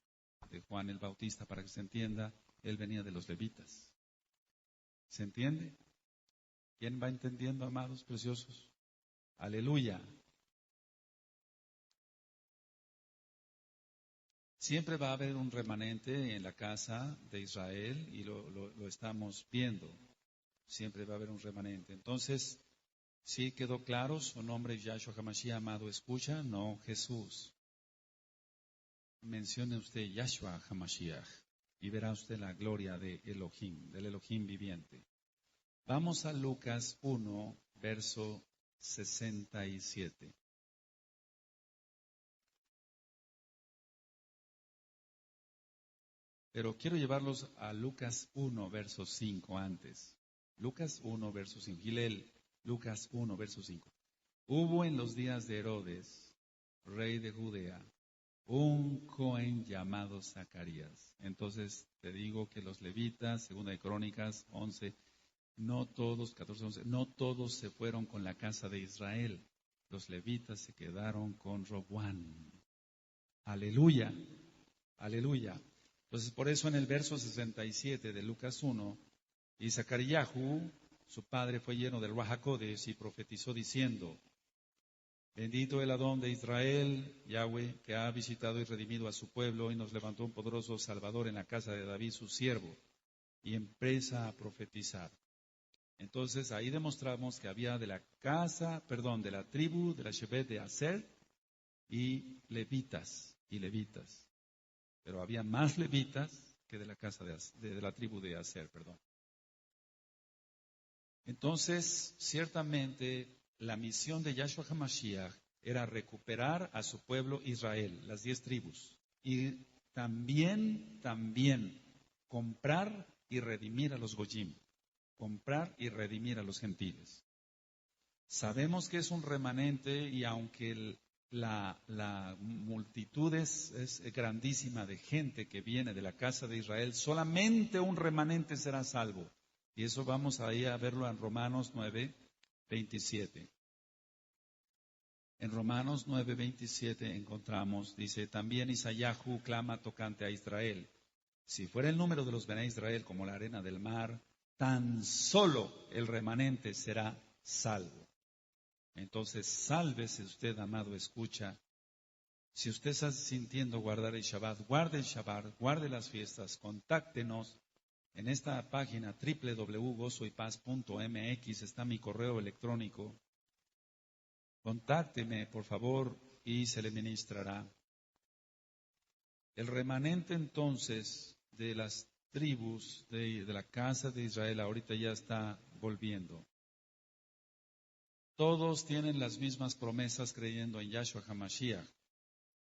de Juan el Bautista, para que se entienda, él venía de los levitas. ¿Se entiende? ¿Quién va entendiendo, amados preciosos? Aleluya. Siempre va a haber un remanente en la casa de Israel y lo estamos viendo. Siempre va a haber un remanente. Entonces, ¿sí quedó claro? Su nombre es Yahshua HaMashiach, amado, escucha, no Jesús. Mencione usted Yahshua HaMashiach y verá usted la gloria de Elohim, del Elohim viviente. Vamos a Lucas 1, verso 67. Pero quiero llevarlos a Lucas 1, verso 5 antes. Lucas 1, verso 5. Gilel, Lucas 1, verso 5. Hubo en los días de Herodes, rey de Judea, un Cohen llamado Zacarías. Entonces te digo que los levitas, segunda de Crónicas 11, no todos, 14, 11, no todos se fueron con la casa de Israel. Los levitas se quedaron con Roboán. Aleluya, aleluya. Entonces por eso en el verso 67 de Lucas 1, y Zacaríahu, su padre, fue lleno del Ruach HaKodesh y profetizó diciendo, Bendito el Adón de Israel, Yahweh, que ha visitado y redimido a su pueblo y nos levantó un poderoso Salvador en la casa de David, su siervo, y empieza a profetizar. Entonces ahí demostramos que había de la tribu de la Shebet de Aser y levitas, Pero había más levitas que de la casa de la tribu de Aser, perdón. Entonces, ciertamente, la misión de Yahshua HaMashiach era recuperar a su pueblo Israel, las 10 tribus, y también comprar y redimir a los Goyim, comprar y redimir a los gentiles. Sabemos que es un remanente y aunque la multitud es grandísima de gente que viene de la casa de Israel, solamente un remanente será salvo. Y eso vamos ahí a verlo en Romanos 9:27. En Romanos 9:27 encontramos, dice, también Isayahu clama tocante a Israel. Si fuera el número de los Bené Israel como la arena del mar, tan solo el remanente será salvo. Entonces, sálvese usted, amado, escucha. Si usted está sintiendo guardar el Shabbat, guarde las fiestas, contáctenos. En esta página www.gozoypaz.mx está mi correo electrónico. Contácteme, por favor, y se le ministrará. El remanente entonces de las tribus de la casa de Israel ahorita ya está volviendo. Todos tienen las mismas promesas creyendo en Yahshua HaMashiach.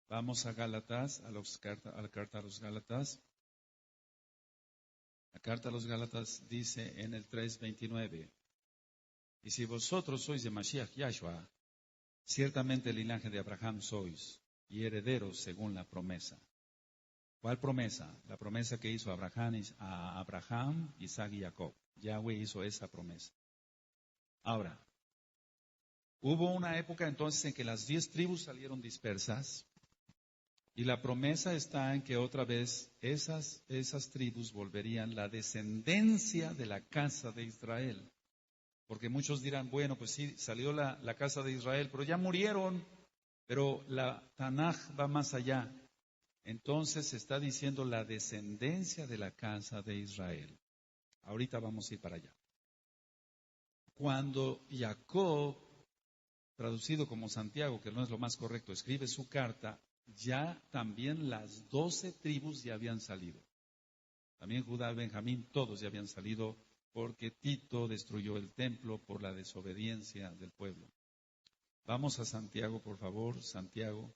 Vamos a Gálatas, a la carta a los Gálatas. La carta a los Gálatas dice en el 3:29, y si vosotros sois de Mashiach Yahshua, ciertamente el linaje de Abraham sois, y herederos según la promesa. ¿Cuál promesa? La promesa que hizo a Abraham, Isaac y Jacob. Yahweh hizo esa promesa. Ahora, hubo una época entonces en que las 10 tribus salieron dispersas, y la promesa está en que otra vez esas tribus volverían la descendencia de la casa de Israel. Porque muchos dirán, bueno, pues sí, salió la casa de Israel, pero ya murieron. Pero la Tanaj va más allá. Entonces se está diciendo la descendencia de la casa de Israel. Ahorita vamos a ir para allá. Cuando Jacob, traducido como Santiago, que no es lo más correcto, escribe su carta, ya también las 12 tribus ya habían salido. También Judá y Benjamín, todos ya habían salido porque Tito destruyó el templo por la desobediencia del pueblo. Vamos a Santiago, por favor, Santiago.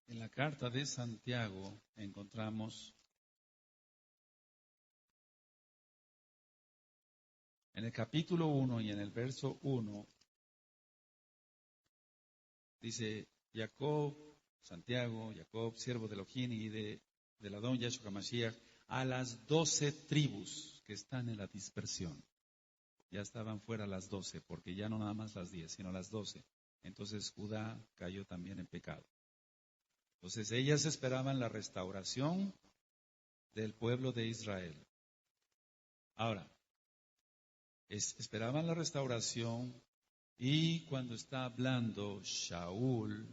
En la carta de Santiago encontramos en el capítulo 1 y en el verso 1, dice Santiago, siervo de Elohim y del Adón Yahshua HaMashiach, a las 12 tribus que están en la dispersión. Ya estaban fuera las 12, porque ya no nada más las 10, sino las 12. Entonces Judá cayó también en pecado. Entonces ellas esperaban la restauración del pueblo de Israel. Ahora, esperaban la restauración y cuando está hablando Shaul,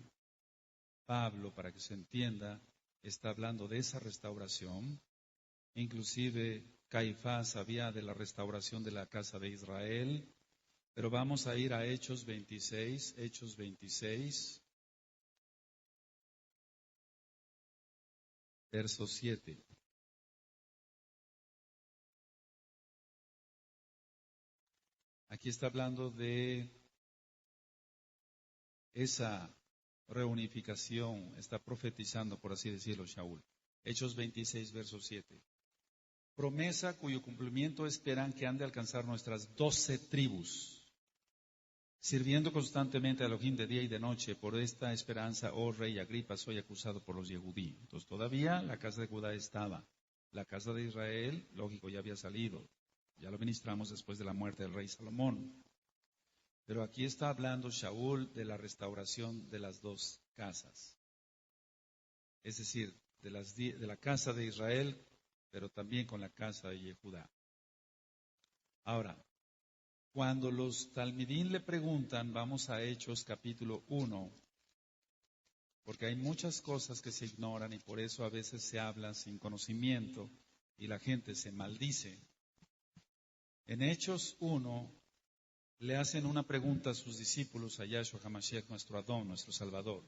Pablo, para que se entienda, está hablando de esa restauración. Inclusive Caifás sabía de la restauración de la casa de Israel. Pero vamos a ir a Hechos 26, verso 7. Aquí está hablando de esa reunificación, está profetizando, por así decirlo, Shaul. Hechos 26, verso 7. Promesa cuyo cumplimiento esperan que han de alcanzar nuestras 12 tribus, sirviendo constantemente a Elohim de día y de noche. Por esta esperanza, oh rey Agripa, soy acusado por los Yehudí. Entonces todavía la casa de Judá estaba. La casa de Israel, lógico, ya había salido. Ya lo ministramos después de la muerte del rey Salomón. Pero aquí está hablando Shaul de la restauración de las dos casas. Es decir, de la casa de Israel, pero también con la casa de Judá. Ahora, Cuando los talmidín le preguntan, vamos a Hechos capítulo 1, porque hay muchas cosas que se ignoran y por eso a veces se habla sin conocimiento y la gente se maldice. En Hechos 1 le hacen una pregunta a sus discípulos, a Yahshua HaMashiach, nuestro Adón, nuestro Salvador.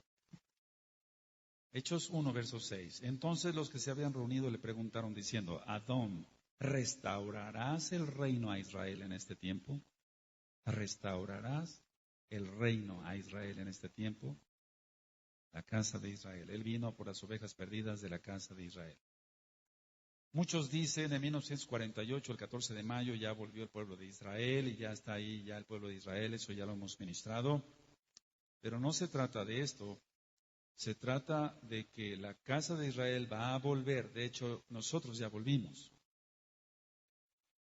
Hechos 1, verso 6. Entonces los que se habían reunido le preguntaron diciendo, Adón, ¿restaurarás el reino a Israel en este tiempo? ¿Restaurarás el reino a Israel en este tiempo? La casa de Israel. Él vino por las ovejas perdidas de la casa de Israel. Muchos dicen, en 1948, el 14 de mayo, ya volvió el pueblo de Israel y ya está ahí ya el pueblo de Israel, eso ya lo hemos ministrado. Pero no se trata de esto, se trata de que la casa de Israel va a volver. De hecho, nosotros ya volvimos.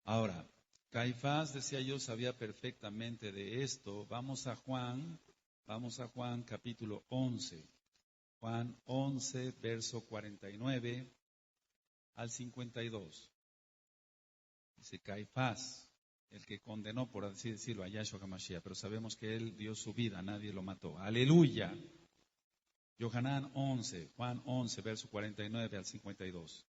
Ahora, Caifás, decía yo, sabía perfectamente de esto. Vamos a Juan capítulo 11. Juan 11, verso 49 al 52. Dice Caifás, el que condenó, por así decirlo, a Yahshua HaMashiach, pero sabemos que él dio su vida, nadie lo mató. Aleluya. Yohanan 11, Juan 11, verso 49 al 52.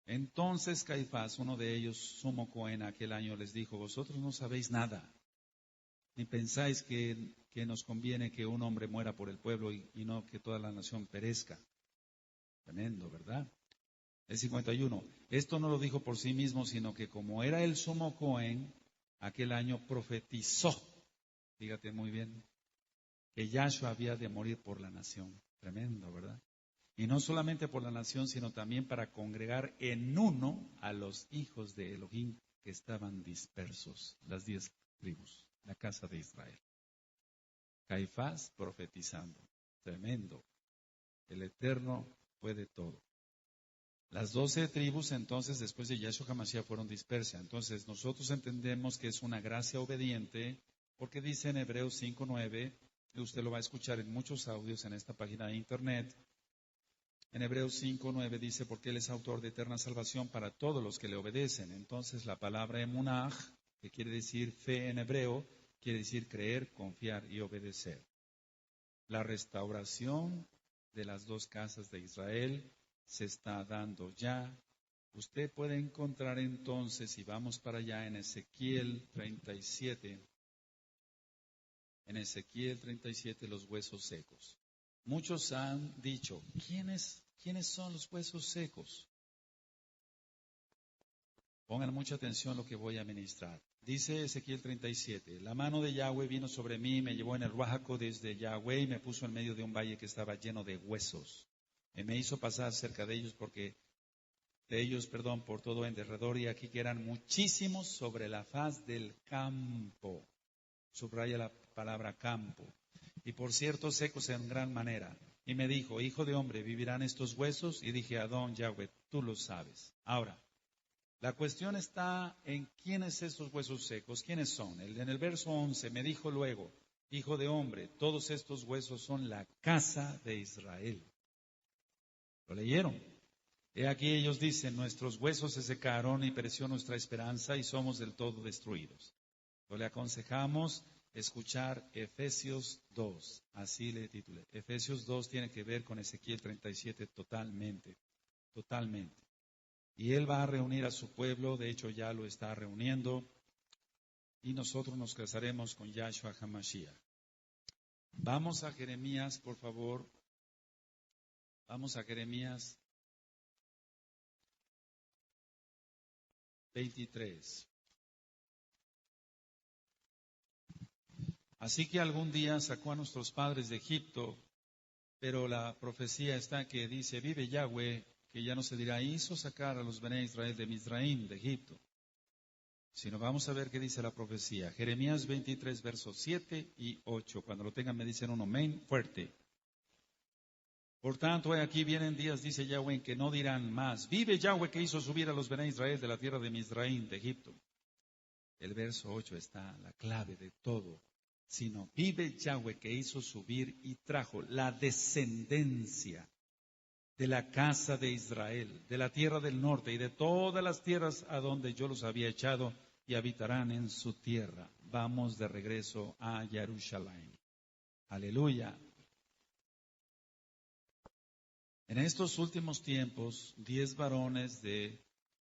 Entonces Caifás, uno de ellos, sumo Cohen, aquel año les dijo, vosotros no sabéis nada, ni pensáis que nos conviene que un hombre muera por el pueblo y no que toda la nación perezca. Tremendo, ¿verdad? El 51. Esto no lo dijo por sí mismo, sino que como era el sumo Cohen, aquel año profetizó, fíjate muy bien, que Yahshua había de morir por la nación. Tremendo, ¿verdad? Y no solamente por la nación, sino también para congregar en uno a los hijos de Elohim que estaban dispersos, las 10 tribus, la casa de Israel. Caifás profetizando. Tremendo. El Eterno puede todo. Las 12 tribus entonces después de Yahshua HaMashiach fueron dispersas. Entonces nosotros entendemos que es una gracia obediente porque dice en Hebreos 5:9, y usted lo va a escuchar en muchos audios en esta página de internet. En Hebreos 5:9 dice, porque Él es autor de eterna salvación para todos los que le obedecen. Entonces la palabra emunaj, que quiere decir fe en hebreo, quiere decir creer, confiar y obedecer. La restauración de las 2 casas de Israel se está dando ya. Usted puede encontrar entonces, si vamos para allá en Ezequiel 37, los huesos secos. Muchos han dicho, ¿quiénes son los huesos secos? Pongan mucha atención a lo que voy a ministrar. Dice Ezequiel 37, la mano de Yahweh vino sobre mí, me llevó en el Ruajaco desde Yahweh y me puso en medio de un valle que estaba lleno de huesos. Y me hizo pasar cerca de ellos por todo en derredor, y aquí que eran muchísimos sobre la faz del campo. Subraya la palabra campo. Y por cierto, secos en gran manera. Y me dijo, hijo de hombre, ¿vivirán estos huesos? Y dije, Adón, Yahweh, tú lo sabes. Ahora, la cuestión está en quiénes estos huesos secos, quiénes son. En el verso 11 me dijo luego, hijo de hombre, todos estos huesos son la casa de Israel. ¿Lo leyeron? He aquí ellos dicen, nuestros huesos se secaron y pereció nuestra esperanza y somos del todo destruidos. Le aconsejamos escuchar Efesios 2, así le titulé. Efesios 2 tiene que ver con Ezequiel 37 totalmente. Y Él va a reunir a su pueblo, de hecho ya lo está reuniendo, y nosotros nos casaremos con Yahshua HaMashiach. Vamos a Jeremías, por favor. Vamos a Jeremías 23. Así que algún día sacó a nuestros padres de Egipto, pero la profecía está que dice, vive Yahweh, que ya no se dirá, hizo sacar a los Bené Israel de Mizraim, de Egipto. Sino vamos a ver qué dice la profecía. Jeremías 23, versos 7 y 8. Cuando lo tengan me dicen un amén fuerte. Por tanto, aquí vienen días, dice Yahweh, en que no dirán más, vive Yahweh que hizo subir a los Bené Israel de la tierra de Mizraim, de Egipto. El verso 8 está la clave de todo. Sino vive Yahweh que hizo subir y trajo la descendencia de la casa de Israel, de la tierra del norte y de todas las tierras a donde yo los había echado y habitarán en su tierra. vamos de regreso a Jerusalén. Aleluya. En estos últimos tiempos, 10 varones de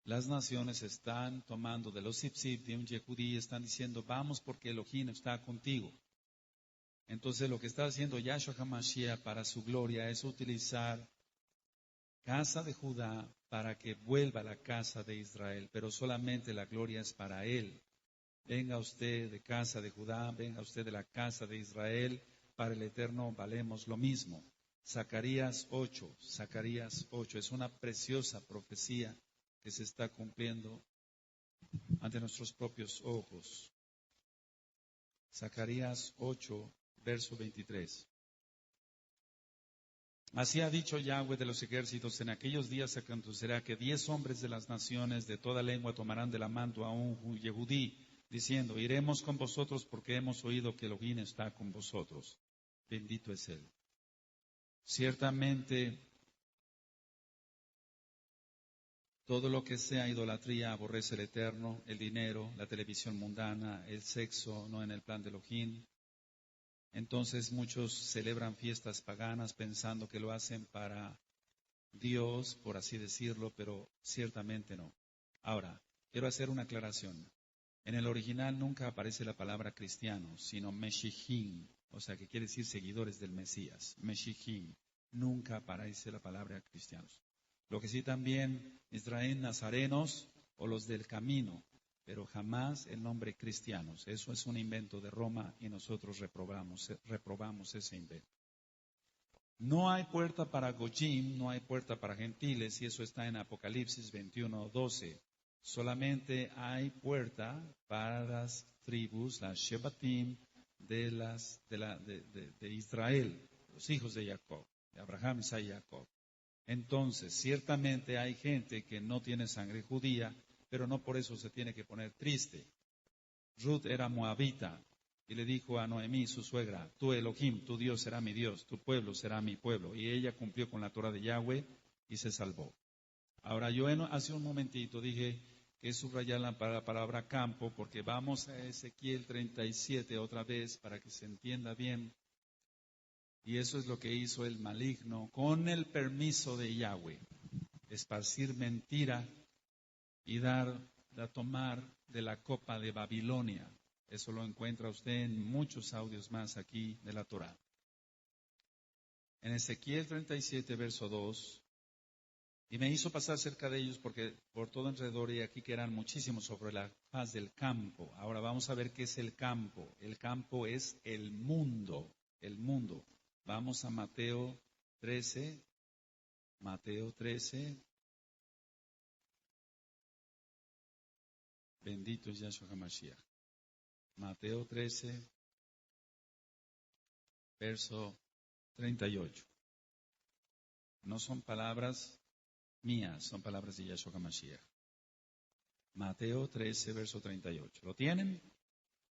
las naciones están tomando de los Sipsip, de un Yehudí, están diciendo, vamos porque Elohim está contigo. Entonces lo que está haciendo Yahshua HaMashiach para su gloria es utilizar casa de Judá para que vuelva a la casa de Israel, pero solamente la gloria es para él. Venga usted de casa de Judá, venga usted de la casa de Israel, para el Eterno valemos lo mismo. Zacarías 8, es una preciosa profecía que se está cumpliendo ante nuestros propios ojos. Zacarías 8, verso 23. Así ha dicho Yahweh de los ejércitos, en aquellos días acontecerá que 10 hombres de las naciones de toda lengua tomarán de la mano a un Yehudí, diciendo, iremos con vosotros porque hemos oído que Elohim está con vosotros. Bendito es Él. Ciertamente, todo lo que sea idolatría aborrece el Eterno, el dinero, la televisión mundana, el sexo, no en el plan de Elohim. Entonces muchos celebran fiestas paganas pensando que lo hacen para Dios, por así decirlo, pero ciertamente no. Ahora, quiero hacer una aclaración. En el original nunca aparece la palabra cristiano, sino Meshihim, o sea que quiere decir seguidores del Mesías. Meshihim, nunca aparece la palabra cristianos. Lo que sí también Israel nazarenos o los del camino, pero jamás el nombre cristianos. Eso es un invento de Roma y nosotros reprobamos ese invento. No hay puerta para Goyim, no hay puerta para gentiles, y eso está en Apocalipsis 21:12. Solamente hay puerta para las tribus, las Shebatim de Israel, los hijos de Jacob, de Abraham, Isaac y Jacob. Entonces, ciertamente hay gente que no tiene sangre judía, pero no por eso se tiene que poner triste. Ruth era moabita y le dijo a Noemí, su suegra, tú Elohim, tu Dios será mi Dios, tu pueblo será mi pueblo. Y ella cumplió con la Torah de Yahweh y se salvó. Ahora, yo hace un momentito dije que subrayar la palabra campo, porque vamos a Ezequiel 37 otra vez para que se entienda bien. Y eso es lo que hizo el maligno con el permiso de Yahweh. Esparcir mentira y tomar de la copa de Babilonia. Eso lo encuentra usted en muchos audios más aquí de la Torah. En Ezequiel 37, verso 2, y me hizo pasar cerca de ellos porque por todo alrededor y aquí que eran muchísimos sobre la faz del campo. Ahora vamos a ver qué es el campo. El campo es el mundo, el mundo. Vamos a Mateo 13. Bendito es Yahshua HaMashiach. Mateo 13, verso 38. No son palabras mías, son palabras de Yahshua HaMashiach. Mateo 13, verso 38. ¿Lo tienen?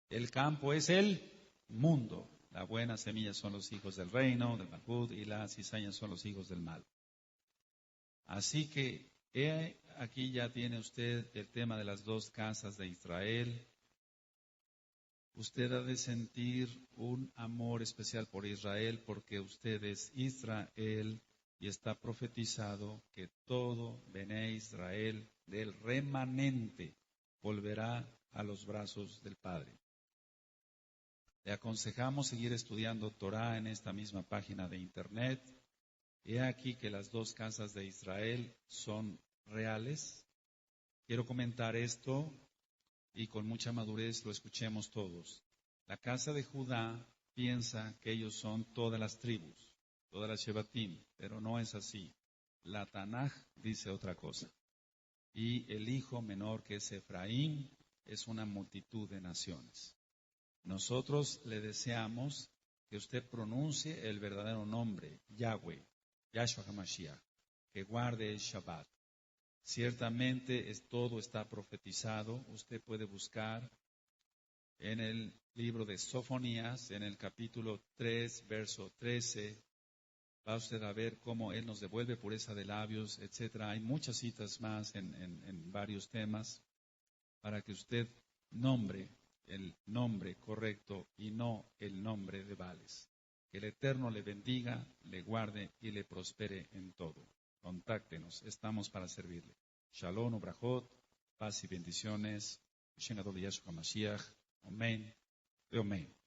El campo es el mundo. La buena semilla son los hijos del reino, del Malhut, y las cizañas son los hijos del mal. Así que aquí ya tiene usted el tema de las dos casas de Israel. Usted ha de sentir un amor especial por Israel porque usted es Israel y está profetizado que todo Bené Israel del remanente volverá a los brazos del Padre. Le aconsejamos seguir estudiando Torah en esta misma página de internet. He aquí que las dos casas de Israel son reales. Quiero comentar esto y con mucha madurez lo escuchemos todos. La casa de Judá piensa que ellos son todas las tribus, todas las Shebatim, pero no es así. La Tanaj dice otra cosa. Y el hijo menor que es Efraín es una multitud de naciones. Nosotros le deseamos que usted pronuncie el verdadero nombre, Yahweh, Yahshua HaMashiach, que guarde el Shabbat. Ciertamente todo está profetizado. Usted puede buscar en el libro de Sofonías, en el capítulo 3, verso 13. Va usted a ver cómo Él nos devuelve pureza de labios, etc. Hay muchas citas más en varios temas para que usted nombre el nombre correcto y no el nombre de Baales. Que el Eterno le bendiga, le guarde y le prospere en todo. Contáctenos, estamos para servirle. Shalom, Ubrajot, paz y bendiciones. Shen Adol Yahshua Mashiach. Amén. Amén.